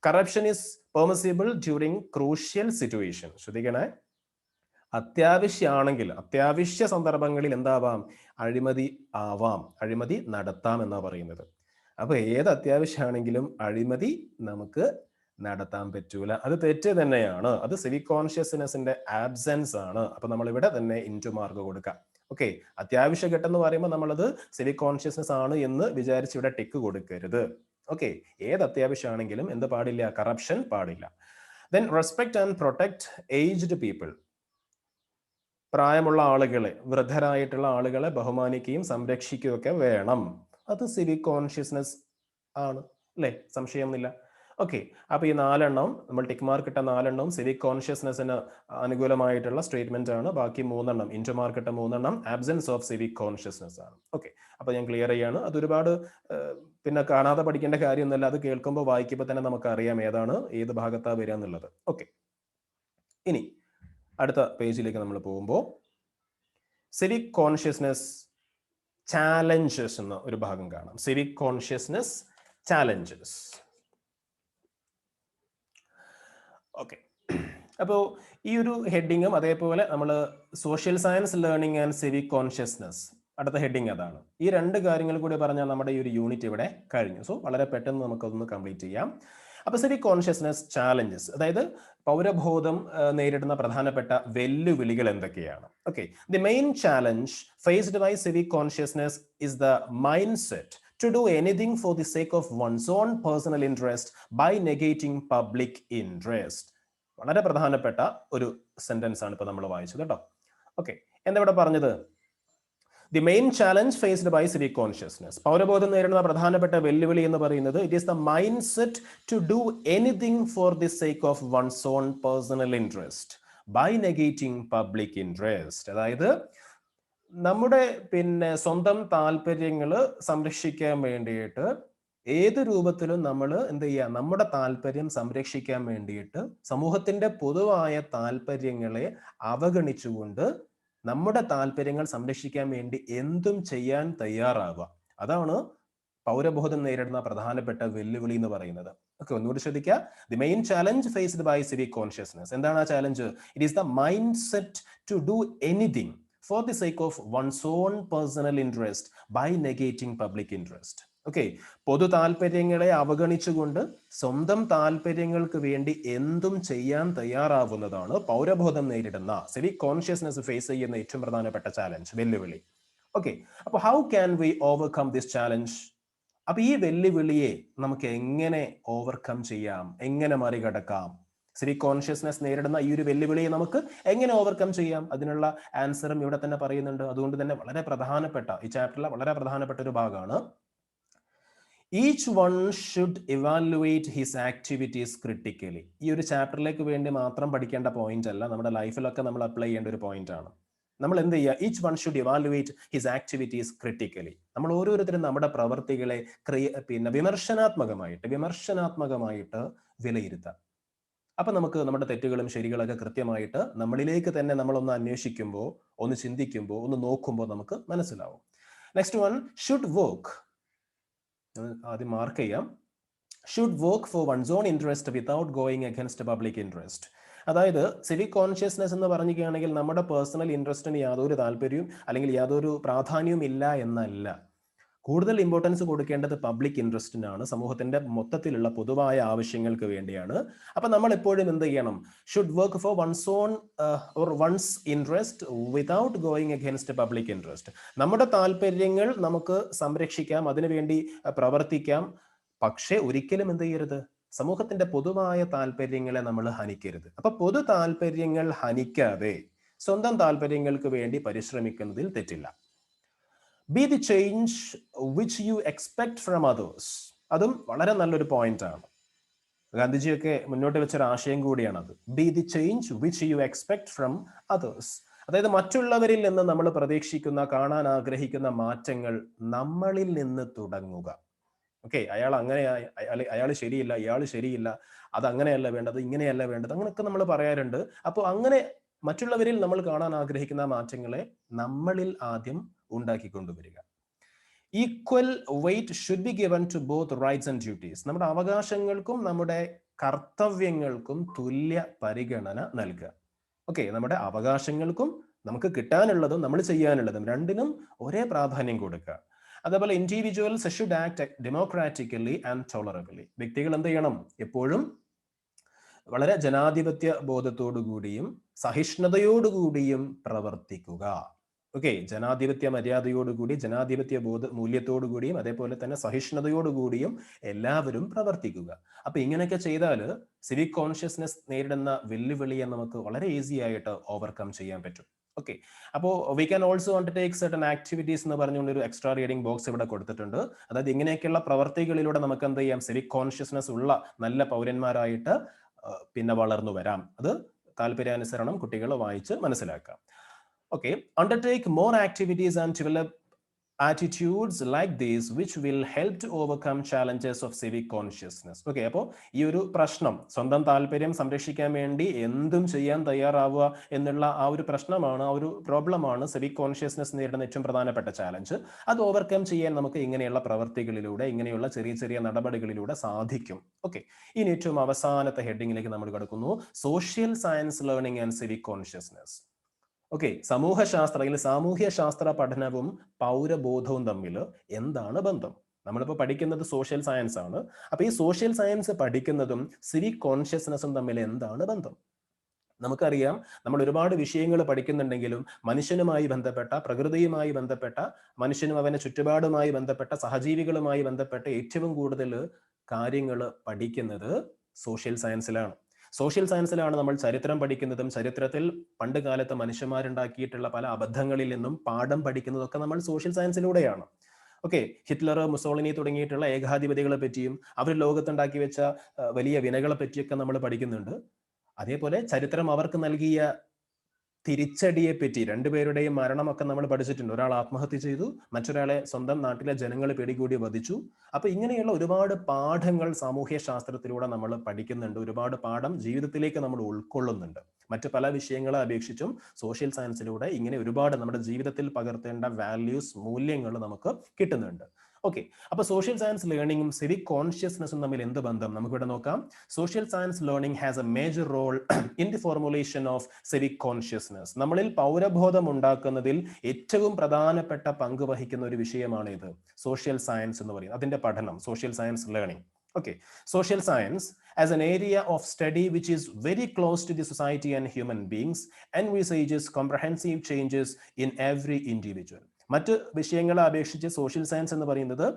Corruption is permissible during crucial situation. ശ്രദ്ധിക്കണേ, അത്യാവശ്യമാണെങ്കിൽ, അത്യാവശ്യ സന്ദർഭങ്ങളിൽ എന്താവാം? അഴിമതി ആവാം, അഴിമതി നടത്താം എന്നാ പറയുന്നത്. അപ്പൊ ഏത് അത്യാവശ്യമാണെങ്കിലും അഴിമതി നമുക്ക് നടത്താൻ പറ്റൂല, അത് തെറ്റ് തന്നെയാണ്. അത് സിവിക് കോൺഷ്യസ്നെസിന്റെ ആബ്സെൻസ് ആണ്. അപ്പൊ നമ്മൾ ഇവിടെ തന്നെ ഇൻറ്റു മാർക്ക് കൊടുക്കാം. ഓക്കെ, അത്യാവശ്യ ഘട്ടം എന്ന് പറയുമ്പോൾ നമ്മളത് സിവിക് കോൺഷ്യസ്നസ് ആണ് എന്ന് വിചാരിച്ച് ഇവിടെ ടിക്ക് കൊടുക്കരുത്. ഓക്കെ, ഏത് അത്യാവശ്യമാണെങ്കിലും എന്ത് പാടില്ല, കറപ്ഷൻ പാടില്ല. Then respect and protect aged people. പ്രായമുള്ള ആളുകളെ, വൃദ്ധരായിട്ടുള്ള ആളുകളെ ബഹുമാനിക്കുകയും സംരക്ഷിക്കുകയും ഒക്കെ വേണം. അത് സിവിക് കോൺഷ്യസ്നസ് ആണ്, അല്ലേ? സംശയമൊന്നുമില്ല. ഓക്കെ, അപ്പൊ ഈ 4 നമ്മൾ ടിക്ക് മാർക്ക് ഇട്ട 4 സിവിക് കോൺഷ്യസ്നെസ്സിന് അനുകൂലമായിട്ടുള്ള സ്റ്റേറ്റ്മെന്റ് ആണ്. ബാക്കി 3 ഇൻറ്റു മാർക്ക് ഇട്ട 3 ആബ്സെൻസ് ഓഫ് സിവിക് കോൺഷ്യസ്നെസ് ആണ്. ഓക്കെ, അപ്പൊ ഞാൻ ക്ലിയർ ചെയ്യാണ്. അതൊരുപാട് പിന്നെ കാണാതെ പഠിക്കേണ്ട കാര്യമൊന്നുമല്ല. അത് കേൾക്കുമ്പോൾ വായിക്കുമ്പോൾ തന്നെ നമുക്ക് അറിയാം ഏതാണ് ഏത് ഭാഗത്താ വരിക എന്നുള്ളത്. ഓക്കെ, ഇനി അടുത്ത പേജിലേക്ക് നമ്മൾ പോകുമ്പോൾ സിവിക് കോൺഷ്യസ്നെസ് ചാലഞ്ചസ് എന്ന ഒരു ഭാഗം കാണാം. Civic consciousness challenges. ഓക്കെ, അപ്പോൾ ഈ ഒരു ഹെഡിങ്ങും അതേപോലെ നമ്മൾ social science learning and civic consciousness, അടുത്ത ഹെഡിങ് അതാണ്. ഈ 2 കാര്യങ്ങൾ കൂടി പറഞ്ഞാൽ നമ്മുടെ ഈ ഒരു യൂണിറ്റ് ഇവിടെ കഴിഞ്ഞു. സോ വളരെ പെട്ടെന്ന് നമുക്കൊന്ന് കംപ്ലീറ്റ് ചെയ്യാം. അപ്പൊ സിവിക് കോൺഷ്യസ്നെസ് ചാലഞ്ചസ്, അതായത് പൗരബോധം നേരിടുന്ന പ്രധാനപ്പെട്ട വെല്ലുവിളികൾ എന്തൊക്കെയാണ്? Okay, the main challenge faced by civic consciousness is the mindset to do anything for the sake of one's own personal interest by negating public interest. വളരെ പ്രധാനപ്പെട്ട ഒരു സെന്റൻസ് ആണ് ഇപ്പൊ നമ്മൾ വായിച്ചത് കേട്ടോ. ഓക്കെ, എന്താ ഇവിടെ പറഞ്ഞത്? The main challenge faced by civic consciousness, പൗരബോധം നേരിടുന്ന പ്രധാനപ്പെട്ട വെല്ലുവിളി എന്ന് പറയുന്നത് it is the mindset to do anything for the sake of one's own personal interest by negating public interest. അതായത് നമ്മുടെ പിന്നെ സ്വന്തം താല്പര്യങ്ങൾ സംരക്ഷിക്കാൻ വേണ്ടിയിട്ട് ഏത് രൂപത്തിലും നമ്മൾ എന്ത് ചെയ്യുക, നമ്മുടെ താല്പര്യം സംരക്ഷിക്കാൻ വേണ്ടിയിട്ട് സമൂഹത്തിന്റെ പൊതുവായ താല്പര്യങ്ങളെ അവഗണിച്ചുകൊണ്ട് നമ്മുടെ താല്പര്യങ്ങൾ സംരക്ഷിക്കാൻ വേണ്ടി എന്തും ചെയ്യാൻ തയ്യാറാവുക. അതാണ് പൗരബോധം നേരിടുന്ന പ്രധാനപ്പെട്ട വെല്ലുവിളി എന്ന് പറയുന്നത്. ഓക്കെ, ഒന്നുകൂടി ശ്രദ്ധിക്കുക. The main challenge faced by civic consciousness. എന്താണ് ആ challenge? It is the mindset to do anything for the sake of one's own personal interest by negating public interest. Okay, പൊതു താല്പര്യങ്ങളെ അവഗണിച്ചുകൊണ്ട് സ്വന്തം താല്പര്യങ്ങൾക്ക് വേണ്ടി എന്തും ചെയ്യാൻ തയ്യാറാവുന്നതാണ് പൗരബോധം നേരിടുന്ന സിവിക് കോൺഷ്യസ്നെസ് ഫേസ് ചെയ്യുന്ന ഏറ്റവും പ്രധാനപ്പെട്ട ചാലഞ്ച്, വെല്ലുവിളി. ഓക്കെ, അപ്പോൾ how can we overcome this challenge? അപ്പൊ ഈ വെല്ലുവിളിയെ നമുക്ക് എങ്ങനെ ഓവർകം ചെയ്യാം, എങ്ങനെ മറികടക്കാം? സിവിക് കോൺഷ്യസ്നെസ് നേരിടുന്ന ഈ ഒരു വെല്ലുവിളിയെ നമുക്ക് എങ്ങനെ ഓവർകം ചെയ്യാം? അതിനുള്ള ആൻസറും ഇവിടെ തന്നെ പറയുന്നുണ്ട്. അതുകൊണ്ട് തന്നെ വളരെ പ്രധാനപ്പെട്ട ഈ ചാപ്റ്ററിലെ വളരെ പ്രധാനപ്പെട്ട ഒരു ഭാഗമാണ്. Each one should evaluate his activities critically. ഈ ഒരു ചാപ്റ്ററിലേക്ക് വേണ്ടി മാത്രം പഠിക്കേണ്ട പോയിന്റ് അല്ല, നമ്മുടെ ലൈഫിലൊക്കെ നമ്മൾ അപ്ലൈ ചെയ്യേണ്ട ഒരു പോയിന്റ് ആണ്. നമ്മൾ എന്ത് ചെയ്യുക? Each one should evaluate his activities critically. നമ്മൾ ഓരോരുത്തരും നമ്മുടെ പ്രവർത്തികളെ വിമർശനാത്മകമായിട്ട് വിലയിരുത്താം. അപ്പൊ നമുക്ക് നമ്മുടെ തെറ്റുകളും ശരികളൊക്കെ കൃത്യമായിട്ട് നമ്മളിലേക്ക് തന്നെ നമ്മളൊന്ന് അന്വേഷിക്കുമ്പോൾ, ഒന്ന് ചിന്തിക്കുമ്പോൾ, ഒന്ന് നോക്കുമ്പോൾ നമുക്ക് മനസ്സിലാവും. Next one, should work. ആദ്യം മാർക്ക് ചെയ്യാം. Should work for one's own interest without going against public interest. അതായത് സിവിക് കോൺഷ്യസ്നെസ് എന്ന് പറഞ്ഞിരിക്കുകയാണെങ്കിൽ നമ്മുടെ പേഴ്സണൽ ഇൻട്രസ്റ്റിന് യാതൊരു താല്പര്യവും അല്ലെങ്കിൽ യാതൊരു പ്രാധാന്യവും ഇല്ല എന്നല്ല. കൂടുതൽ ഇമ്പോർട്ടൻസ് കൊടുക്കേണ്ടത് പബ്ലിക് ഇൻട്രസ്റ്റിനാണ്, സമൂഹത്തിന്റെ മൊത്തത്തിലുള്ള പൊതുവായ ആവശ്യങ്ങൾക്ക് വേണ്ടിയാണ്. അപ്പൊ നമ്മൾ എപ്പോഴും എന്ത് ചെയ്യണം? Should work for one's own or one's interest without going against public interest. നമ്മുടെ താല്പര്യങ്ങൾ നമുക്ക് സംരക്ഷിക്കാം, അതിനുവേണ്ടി പ്രവർത്തിക്കാം. പക്ഷെ ഒരിക്കലും എന്ത് ചെയ്യരുത്? സമൂഹത്തിന്റെ പൊതുവായ താല്പര്യങ്ങളെ നമ്മൾ ഹനിക്കരുത്. അപ്പൊ പൊതു താല്പര്യങ്ങൾ ഹനിക്കാതെ സ്വന്തം താല്പര്യങ്ങൾക്ക് വേണ്ടി പരിശ്രമിക്കുന്നതിൽ തെറ്റില്ല. Be the change which you expect from others. അതും വളരെ നല്ലൊരു പോയിന്റ് ആണ്. ഗാന്ധിജിയൊക്കെ മുന്നോട്ട് വെച്ചൊരു ആശയം കൂടിയാണത്. Be the change which you expect from others. അതായത് മറ്റുള്ളവരിൽ നിന്ന് നമ്മൾ പ്രതീക്ഷിക്കുന്ന, കാണാൻ ആഗ്രഹിക്കുന്ന മാറ്റങ്ങൾ നമ്മളിൽ നിന്ന് തുടങ്ങുക. ഓക്കെ, അയാൾ അങ്ങനെ, അയാൾ ശരിയില്ല, ഇയാൾ ശരിയില്ല, അത് അങ്ങനെയല്ല വേണ്ടത്, ഇങ്ങനെയല്ല വേണ്ടത്, അങ്ങനെയൊക്കെ നമ്മൾ പറയാറുണ്ട്. അപ്പോൾ അങ്ങനെ മറ്റുള്ളവരിൽ നമ്മൾ കാണാൻ ആഗ്രഹിക്കുന്ന മാറ്റങ്ങളെ നമ്മളിൽ ആദ്യം ഉണ്ടാക്കിക്കൊണ്ടുവരിക. Equal weight should be given to both rights and duties. നമ്മുടെ അവകാശങ്ങൾക്കും നമ്മുടെ കർത്തവ്യങ്ങൾക്കും തുല്യ പരിഗണന നൽകുക. ഓക്കെ, നമ്മുടെ അവകാശങ്ങൾക്കും നമുക്ക് കിട്ടാനുള്ളതും നമ്മൾ ചെയ്യാനുള്ളതും രണ്ടിനും ഒരേ പ്രാധാന്യം കൊടുക്കുക. അതേപോലെ individuals should act democratically and tolerably. വ്യക്തികൾ എന്ത് ചെയ്യണം? എപ്പോഴും വളരെ ജനാധിപത്യ ബോധത്തോടുകൂടിയും സഹിഷ്ണുതയോടുകൂടിയും പ്രവർത്തിക്കുക. ഓക്കെ, ജനാധിപത്യ മര്യാദയോടുകൂടി, ജനാധിപത്യ മൂല്യത്തോടുകൂടിയും അതേപോലെ തന്നെ സഹിഷ്ണുതയോടുകൂടിയും എല്ലാവരും പ്രവർത്തിക്കുക. അപ്പൊ ഇങ്ങനെയൊക്കെ ചെയ്താൽ സിവിക് കോൺഷ്യസ്നെസ് നേരിടുന്ന വെല്ലുവിളിയെ നമുക്ക് വളരെ ഈസി ആയിട്ട് ഓവർകം ചെയ്യാൻ പറ്റും. ഓക്കെ, അപ്പോൾ we can also undertake certain activities എന്ന് പറഞ്ഞുകൊണ്ട് ഒരു എക്സ്ട്രാ റീഡിംഗ് ബോക്സ് ഇവിടെ കൊടുത്തിട്ടുണ്ട്. അതായത് ഇങ്ങനെയൊക്കെയുള്ള പ്രവർത്തികളിലൂടെ നമുക്ക് എന്ത് ചെയ്യാം, സിവിക് കോൺഷ്യസ്നെസ് ഉള്ള നല്ല പൗരന്മാരായിട്ട് പിന്നെ വളർന്നു വരാം. അത് താല്പര്യാനുസരണം കുട്ടികൾ വായിച്ച് മനസ്സിലാക്കാം. Okay, undertake more activities and develop attitudes like these which will help to overcome challenges of civic consciousness. Okay, അപ്പോൾ ഈ ഒരു പ്രശ്നം, സ്വന്തം താല്പര്യം സംരക്ഷിക്കാൻ വേണ്ടി എന്തും ചെയ്യാൻ തയ്യാറാവുക എന്നുള്ള ആ ഒരു പ്രശ്നമാണ്, ആ ഒരു പ്രോബ്ലമാണ് സിവിക് കോൺഷ്യസ്നെസ് നേരിടുന്ന ഏറ്റവും പ്രധാനപ്പെട്ട ചാലഞ്ച്. അത് ഓവർകം ചെയ്യാൻ നമുക്ക് ഇങ്ങനെയുള്ള പ്രവർത്തികളിലൂടെ, ഇങ്ങനെയുള്ള ചെറിയ ചെറിയ നടപടികളിലൂടെ സാധിക്കും. ഓക്കെ, ഇനി ഏറ്റവും അവസാനത്തെ ഹെഡിങ്ങിലേക്ക് നമ്മൾ കിടക്കുന്നു, social science learning and civic consciousness. Okay, സമൂഹശാസ്ത്ര അല്ലെങ്കിൽ സാമൂഹ്യ ശാസ്ത്ര പഠനവും പൗരബോധവും തമ്മിൽ എന്താണ് ബന്ധം? നമ്മളിപ്പോൾ പഠിക്കുന്നത് സോഷ്യൽ സയൻസ് ആണ്. അപ്പൊ ഈ സോഷ്യൽ സയൻസ് പഠിക്കുന്നതും സിവിക് കോൺഷ്യസ്നെസ്സും തമ്മിൽ എന്താണ് ബന്ധം? നമുക്കറിയാം, നമ്മൾ ഒരുപാട് വിഷയങ്ങൾ പഠിക്കുന്നുണ്ടെങ്കിലും മനുഷ്യനുമായി ബന്ധപ്പെട്ട, പ്രകൃതിയുമായി ബന്ധപ്പെട്ട, മനുഷ്യനും അവന്റെ ചുറ്റുപാടുമായി ബന്ധപ്പെട്ട, സഹജീവികളുമായി ബന്ധപ്പെട്ട ഏറ്റവും കൂടുതൽ കാര്യങ്ങൾ പഠിക്കുന്നത് സോഷ്യൽ സയൻസിലാണ്. സോഷ്യൽ സയൻസിലാണ് നമ്മൾ ചരിത്രം പഠിക്കുന്നതും ചരിത്രത്തിൽ പണ്ട് കാലത്ത് മനുഷ്യന്മാരുണ്ടാക്കിയിട്ടുള്ള പല അബദ്ധങ്ങളിൽ നിന്നും പാഠം പഠിക്കുന്നതൊക്കെ നമ്മൾ സോഷ്യൽ സയൻസിലൂടെയാണ്. ഓക്കെ, ഹിറ്റ്ലർ, മുസോളിനി തുടങ്ങിയിട്ടുള്ള ഏകാധിപതികളെ പറ്റിയും അവർ ലോകത്തുണ്ടാക്കി വെച്ച വലിയ വിനകളെ പറ്റിയൊക്കെ നമ്മൾ പഠിക്കുന്നുണ്ട്. അതേപോലെ ചരിത്രം അവർക്ക് നൽകിയ തിരിച്ചടിയെ പറ്റി, രണ്ടുപേരുടെയും മരണമൊക്കെ നമ്മൾ പഠിച്ചിട്ടുണ്ട്. ഒരാൾ ആത്മഹത്യ ചെയ്തു, മറ്റൊരാളെ സ്വന്തം നാട്ടിലെ ജനങ്ങൾ പിടികൂടി വധിച്ചു. അപ്പൊ ഇങ്ങനെയുള്ള ഒരുപാട് പാഠങ്ങൾ സാമൂഹ്യ ശാസ്ത്രത്തിലൂടെ നമ്മൾ പഠിക്കുന്നുണ്ട്. ഒരുപാട് പാഠം ജീവിതത്തിലേക്ക് നമ്മൾ ഉൾക്കൊള്ളുന്നുണ്ട്. മറ്റു പല വിഷയങ്ങളെ അപേക്ഷിച്ചും സോഷ്യൽ സയൻസിലൂടെ ഇങ്ങനെ ഒരുപാട് നമ്മുടെ ജീവിതത്തിൽ പകർത്തേണ്ട വാല്യൂസ്, മൂല്യങ്ങൾ നമുക്ക് കിട്ടുന്നുണ്ട്. ഓക്കെ, അപ്പൊ സോഷ്യൽ സയൻസ് ലേണിംഗും സിവിക് കോൺഷ്യസ്നെസ്സും തമ്മിൽ എന്ത് ബന്ധം നമുക്കിവിടെ നോക്കാം. Social science learning has a major role in the formulation of civic consciousness. നമ്മളിൽ പൗരബോധം ഉണ്ടാക്കുന്നതിൽ ഏറ്റവും പ്രധാനപ്പെട്ട പങ്ക് വഹിക്കുന്ന ഒരു വിഷയമാണ് ഇത്, സോഷ്യൽ സയൻസ് എന്ന് പറയുന്നത്, അതിന്റെ പഠനം, social science learning. Okay, social science as an area of study which is very close to the society and human beings envisages comprehensive changes in every individual. മറ്റ് വിഷയങ്ങളെ അപേക്ഷിച്ച് സോഷ്യൽ സയൻസ് എന്ന് പറയുന്നത്,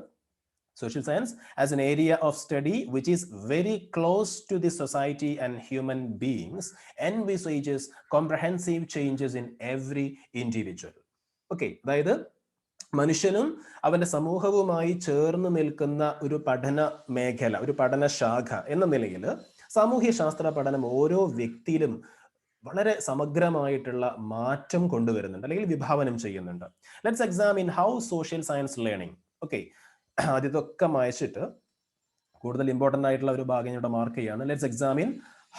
social science as an area of study which is very close to the society and human beings envisages comprehensive changes in every individual. Okay, അതായത് മനുഷ്യനും അവന്റെ സമൂഹവുമായി ചേർന്ന് നിൽക്കുന്ന ഒരു പഠന മേഖല, ഒരു പഠന ശാഖ എന്ന നിലയിൽ സാമൂഹ്യ ശാസ്ത്ര പഠനം ഓരോ വ്യക്തിയിലും വളരെ സമഗ്രമായിട്ടുള്ള മാറ്റം കൊണ്ടുവരുന്നുണ്ട്, അല്ലെങ്കിൽ വിഭാവനം ചെയ്യുന്നുണ്ട്. Let's examine how social science learning. Okay, അതിതൊക്കെ മായ്ച്ചിട്ട് കൂടുതൽ ഇമ്പോർട്ടൻ്റ് ആയിട്ടുള്ള ഒരു ഭാഗം ഇവിടെ മാർക്ക് ചെയ്യാണ്. Let's examine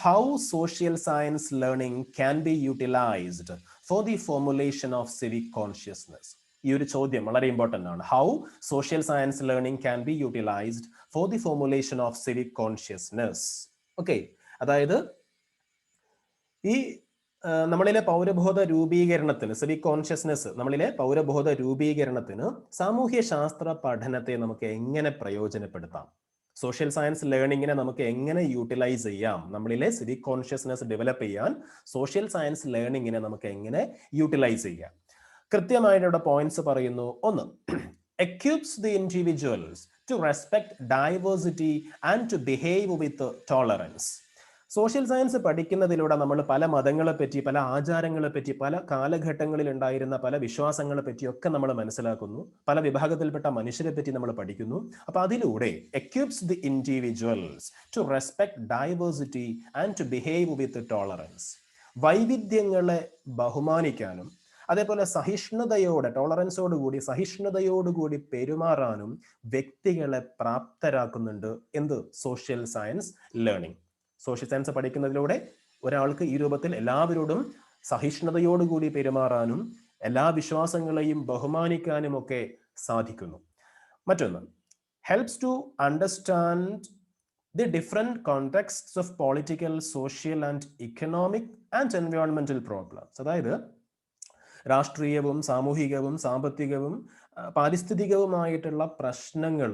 how social science learning can be utilised for the formulation of civic consciousness. ഈ ഒരു ചോദ്യം വളരെ ഇമ്പോർട്ടൻ്റ് ആണ്. How social science learning can be utilised for the formulation of civic consciousness. Okay, അതായത് ഈ നമ്മളിലെ പൗരബോധ രൂപീകരണത്തിന്, സിവിക് കോൺഷ്യസ്നെസ് നമ്മളിലെ പൗരബോധ രൂപീകരണത്തിന് സാമൂഹ്യ ശാസ്ത്ര പഠനത്തെ നമുക്ക് എങ്ങനെ പ്രയോജനപ്പെടുത്താം, സോഷ്യൽ സയൻസ് ലേണിങ്ങിനെ നമുക്ക് എങ്ങനെ യൂട്ടിലൈസ് ചെയ്യാം, നമ്മളിലെ സിവിക് കോൺഷ്യസ്നെസ് ഡെവലപ്പ് ചെയ്യാൻ സോഷ്യൽ സയൻസ് ലേണിങ്ങിനെ നമുക്ക് എങ്ങനെ യൂട്ടിലൈസ് ചെയ്യാം. കൃത്യമായിട്ട് ഇവിടെ പോയിന്റ്സ് പറയുന്നു. ഒന്ന്, equips the individuals to respect diversity and to behave with tolerance. Social science പഠിക്കുന്നതിലൂടെ നമ്മൾ പല മതങ്ങളെ പറ്റി, പല ആചാരങ്ങളെ പറ്റി, പല കാലഘട്ടങ്ങളിൽ ഉണ്ടായിരുന്ന പല വിശ്വാസങ്ങളെ പറ്റിയൊക്കെ നമ്മൾ മനസ്സിലാക്കുന്നു, പല വിഭാഗത്തിൽപ്പെട്ട മനുഷ്യരെ പറ്റി നമ്മൾ പഠിക്കുന്നു. അപ്പൊ അതിലൂടെ equips the individuals to respect diversity and to behave with tolerance. വൈവിധ്യങ്ങളെ ബഹുമാനിക്കാനും അതേപോലെ സഹിഷ്ണുതയോടെ, ടോളറൻസോടുകൂടി, സഹിഷ്ണുതയോടുകൂടി പെരുമാറാനും വ്യക്തികളെ പ്രാപ്തരാക്കുന്നുണ്ട് എന്ത്, social science learning. Social science പഠിക്കുന്നതിലൂടെ ഒരാൾക്ക് ഈ രൂപത്തിൽ എല്ലാവരോടും സഹിഷ്ണുതയോടുകൂടി പെരുമാറാനും എല്ലാ വിശ്വാസങ്ങളെയും ബഹുമാനിക്കാനും ഒക്കെ സാധിക്കുന്നു. മറ്റൊന്ന്, helps to understand the different contexts of political, social and economic and എൻവയോൺമെന്റൽ പ്രോബ്ലംസ്. അതായത് രാഷ്ട്രീയവും സാമൂഹികവും സാമ്പത്തികവും പാരിസ്ഥിതികവുമായിട്ടുള്ള പ്രശ്നങ്ങൾ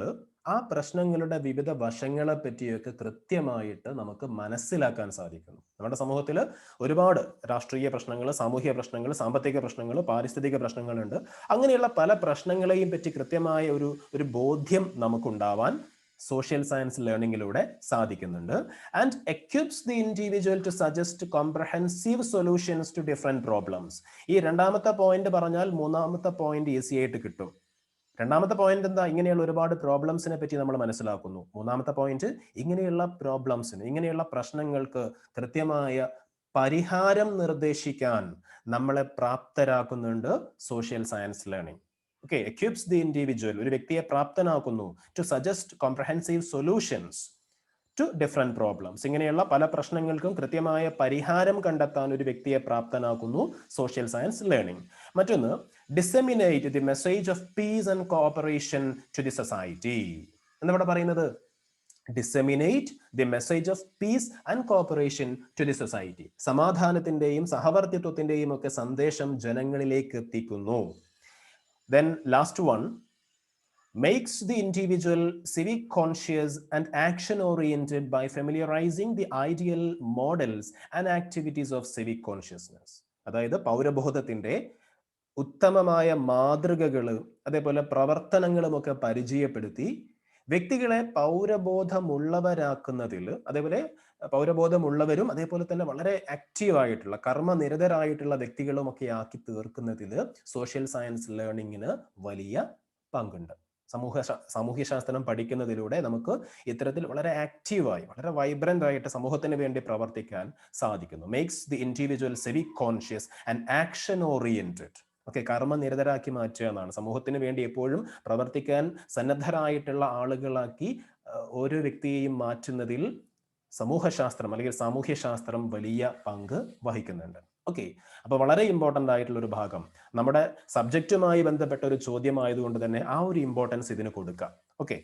ആ പ്രശ്നങ്ങളുടെ വിവിധ വശങ്ങളെ പറ്റിയൊക്കെ കൃത്യമായിട്ട് നമുക്ക് മനസ്സിലാക്കാൻ സാധിക്കുന്നു. നമ്മുടെ സമൂഹത്തിൽ ഒരുപാട് രാഷ്ട്രീയ പ്രശ്നങ്ങൾ, സാമൂഹിക പ്രശ്നങ്ങൾ, സാമ്പത്തിക പ്രശ്നങ്ങൾ, പാരിസ്ഥിതിക പ്രശ്നങ്ങളുണ്ട്. അങ്ങനെയുള്ള പല പ്രശ്നങ്ങളെയും പറ്റി കൃത്യമായ ഒരു ബോധ്യം നമുക്കുണ്ടാവാൻ സോഷ്യൽ സയൻസ് ലേണിംഗിലൂടെ സാധിക്കുന്നുണ്ട്. And equips the individual to suggest comprehensive solutions to different problems. ഈ രണ്ടാമത്തെ പോയിന്റ് പറഞ്ഞാൽ മൂന്നാമത്തെ പോയിന്റ് ഈസി ആയിട്ട് കിട്ടും. രണ്ടാമത്തെ പോയിന്റ് എന്താ? ഇങ്ങനെയുള്ള ഒരുപാട് പ്രോബ്ലംസിനെ പറ്റി നമ്മൾ മനസ്സിലാക്കുന്നു. മൂന്നാമത്തെ പോയിന്റ്, ഇങ്ങനെയുള്ള പ്രോബ്ലംസിന്, ഇങ്ങനെയുള്ള പ്രശ്നങ്ങൾക്ക് കൃത്യമായ പരിഹാരം നിർദ്ദേശിക്കാൻ നമ്മളെ പ്രാപ്തരാക്കുന്നുണ്ട് social science learning. Okay, equips the individual, ഒരു വ്യക്തിയെ പ്രാപ്തനാക്കുന്നു to suggest comprehensive solutions to different problems. ഇങ്ങനെയുള്ള പല പ്രശ്നങ്ങൾക്കും കൃത്യമായ പരിഹാരം കണ്ടെത്താൻ ഒരു വ്യക്തിയെ പ്രാപ്തനാക്കുന്നു സോഷ്യൽ സയൻസ് ലേണിംഗ്. മറ്റൊന്ന്, disseminate the message of peace and cooperation to the society. എന്നിവിടെ പറയുന്നത് disseminate the message of peace and cooperation to the society. സമാധാനത്തിന്റെയും സഹവർത്തിത്വത്തിന്റെയും ഒക്കെ സന്ദേശം ജനങ്ങളിലേക്ക് എത്തിക്കുന്നു. Then last one, makes the individual civic conscious and action oriented by familiarizing the ideal models and activities of civic consciousness. അതായത് പൗരബോധത്തിന്റെ ഉത്തമമായ മാതൃകകൾ, അതേപോലെ പ്രവർത്തനങ്ങളുമൊക്കെ പരിചയപ്പെടുത്തി വ്യക്തികളെ പൗരബോധമുള്ളവരാക്കുന്നതിൽ, അതേപോലെ പൗരബോധമുള്ളവരും അതേപോലെ തന്നെ വളരെ ആക്റ്റീവായിട്ടുള്ള കർമ്മനിരതരായിട്ടുള്ള വ്യക്തികളും ഒക്കെ ആക്കി തീർക്കുന്നതിൽ സോഷ്യൽ സയൻസ് ലേണിംഗിന് വലിയ പങ്കുണ്ട്. സാമൂഹ്യശാസ്ത്രം പഠിക്കുന്നതിലൂടെ നമുക്ക് ഇത്തരത്തിൽ വളരെ ആക്റ്റീവായി, വളരെ വൈബ്രന്റ് ആയിട്ട് സമൂഹത്തിന് വേണ്ടി പ്രവർത്തിക്കാൻ സാധിക്കുന്നു. Makes the individual civic conscious and action oriented. Okay, കർമ്മനിരതരാക്കി മാറ്റുക എന്നാണ്. സമൂഹത്തിന് വേണ്ടി എപ്പോഴും പ്രവർത്തിക്കാൻ സന്നദ്ധരായിട്ടുള്ള ആളുകളാക്കി ഓരോ വ്യക്തിയെയും മാറ്റുന്നതിൽ സമൂഹശാസ്ത്രം അല്ലെങ്കിൽ സാമൂഹ്യശാസ്ത്രം വലിയ പങ്ക് വഹിക്കുന്നുണ്ട്. ഓക്കെ, അപ്പൊ വളരെ ഇമ്പോർട്ടൻ്റ് ആയിട്ടുള്ള ഒരു ഭാഗം, നമ്മുടെ സബ്ജക്റ്റുമായി ബന്ധപ്പെട്ട ഒരു ചോദ്യമായതുകൊണ്ട് തന്നെ ആ ഒരു ഇമ്പോർട്ടൻസ് ഇതിന് കൊടുക്കാം. Okay,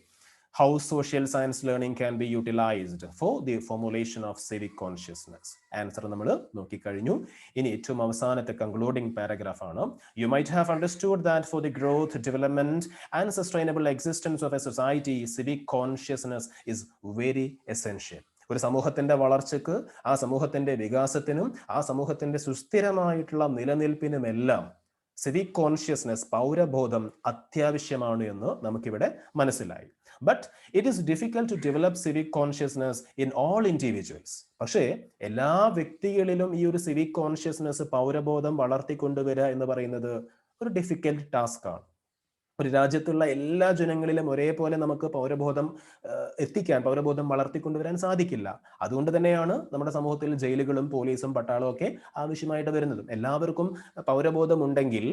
how social science learning can be utilised for the formulation of civic consciousness. Answer നമ്മൾ നോക്കിക്കഴിഞ്ഞു. ഇനി ഏറ്റവും അവസാനത്തെ കൺക്ലൂഡിംഗ് പാരഗ്രാഫ് ആണ്. U might have understood that for the growth, development and sustainable existence of A society, civic consciousness is very essential. ഒരു സമൂഹത്തിന്റെ വളർച്ചയ്ക്ക്, ആ സമൂഹത്തിന്റെ വികാസത്തിനും, ആ സമൂഹത്തിന്റെ സുസ്ഥിരമായിട്ടുള്ള നിലനിൽപ്പിനുമെല്ലാം സിവിക് കോൺഷ്യസ്നസ്, പൗരബോധം അത്യാവശ്യമാണ് എന്ന് നമുക്കിവിടെ മനസ്സിലായി. But it is difficult to develop civic consciousness in all individuals. പക്ഷേ എല്ലാ വ്യക്തികളിലും ഈ ഒരു സിവിക് കോൺഷ്യസ്നസ്, പൗരബോധം വളർത്തിക്കൊണ്ടുവരിക എന്ന് പറയുന്നത് ഒരു ഡിഫിക്കൽട്ട് ടാസ്ക് ആണ്. ഒരു രാജ്യത്തുള്ള എല്ലാ ജനങ്ങളിലും ഒരേപോലെ നമുക്ക് പൗരബോധം പൗരബോധം വളർത്തിക്കൊണ്ടുവരാൻ സാധിക്കില്ല. അതുകൊണ്ട് തന്നെയാണ് നമ്മുടെ സമൂഹത്തിൽ ജയിലുകളും പോലീസും പട്ടാളവും ഒക്കെ ആവശ്യമായിട്ട് വരുന്നതും. എല്ലാവർക്കും പൗരബോധം ഉണ്ടെങ്കിൽ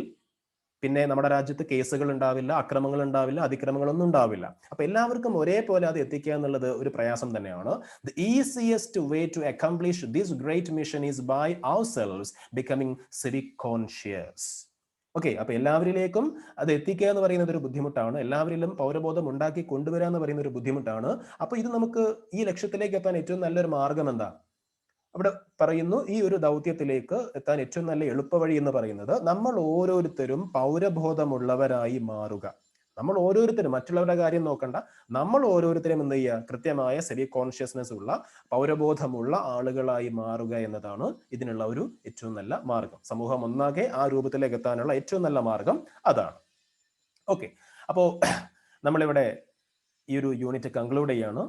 പിന്നെ നമ്മുടെ രാജ്യത്ത് കേസുകൾ ഉണ്ടാവില്ല, അക്രമങ്ങൾ ഉണ്ടാവില്ല, അതിക്രമങ്ങളൊന്നും ഉണ്ടാവില്ല. അപ്പൊ എല്ലാവർക്കും ഒരേപോലെ അത് എത്തിക്കുക എന്നുള്ളത് ഒരു പ്രയാസം തന്നെയാണ്. The easiest way to accomplish this great mission is by ourselves becoming civic conscious. Okay, അപ്പൊ എല്ലാവരിലേക്കും അത് എത്തിക്കുക എന്ന് പറയുന്നത് ഒരു ബുദ്ധിമുട്ടാണ്. എല്ലാവരിലും പൗരബോധം ഉണ്ടാക്കി കൊണ്ടുവരിക എന്ന് പറയുന്ന ഒരു ബുദ്ധിമുട്ടാണ്. അപ്പൊ ഇത് നമുക്ക് ഈ ലക്ഷ്യത്തിലേക്ക് എത്താൻ ഏറ്റവും നല്ലൊരു മാർഗം എന്താ? അവിടെ പറയുന്നു, ഈ ഒരു ദൗത്യത്തിലേക്ക് എത്താൻ ഏറ്റവും നല്ല എളുപ്പവഴി എന്ന് പറയുന്നത് നമ്മൾ ഓരോരുത്തരും പൗരബോധമുള്ളവരായി മാറുക. നമ്മൾ ഓരോരുത്തരും മറ്റുള്ളവരുടെ കാര്യം നോക്കണ്ട, നമ്മൾ ഓരോരുത്തരും എന്ത് ചെയ്യുക? കൃത്യമായ സിവിക് കോൺഷ്യസ്നസ് ഉള്ള, പൗരബോധമുള്ള ആളുകളായി മാറുക എന്നതാണ് ഇതിനുള്ള ഒരു ഏറ്റവും നല്ല മാർഗം. സമൂഹം ഒന്നാകെ ആ രൂപത്തിലേക്ക് എത്താനുള്ള ഏറ്റവും നല്ല മാർഗം അതാണ്. ഓക്കെ, അപ്പോ നമ്മളിവിടെ ഈ ഒരു യൂണിറ്റ് കൺക്ലൂഡ് ചെയ്യാണ്.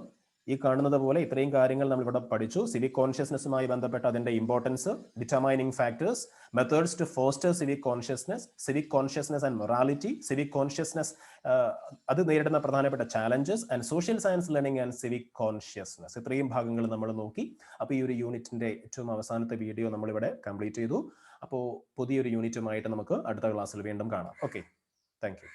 ഈ കാണുന്നത് പോലെ ഇത്രയും കാര്യങ്ങൾ നമ്മൾ ഇവിടെ പഠിച്ചു. സിവിക് കോൺഷ്യസ്നസ്സുമായി ബന്ധപ്പെട്ട അതിന്റെ importance, determining factors, methods to foster civic consciousness and morality, civic consciousness അത് നേരിടുന്ന പ്രധാനപ്പെട്ട challenges, and social science learning and civic consciousness. ഇത്രയും ഭാഗങ്ങൾ നമ്മൾ നോക്കി. അപ്പോൾ ഈ ഒരു യൂണിറ്റിന്റെ ഏറ്റവും അവസാനത്തെ വീഡിയോ നമ്മളിവിടെ കംപ്ലീറ്റ് ചെയ്തു. അപ്പോൾ പുതിയൊരു യൂണിറ്റുമായിട്ട് നമുക്ക് അടുത്ത ക്ലാസ്സിൽ വീണ്ടും കാണാം. Okay, thank you.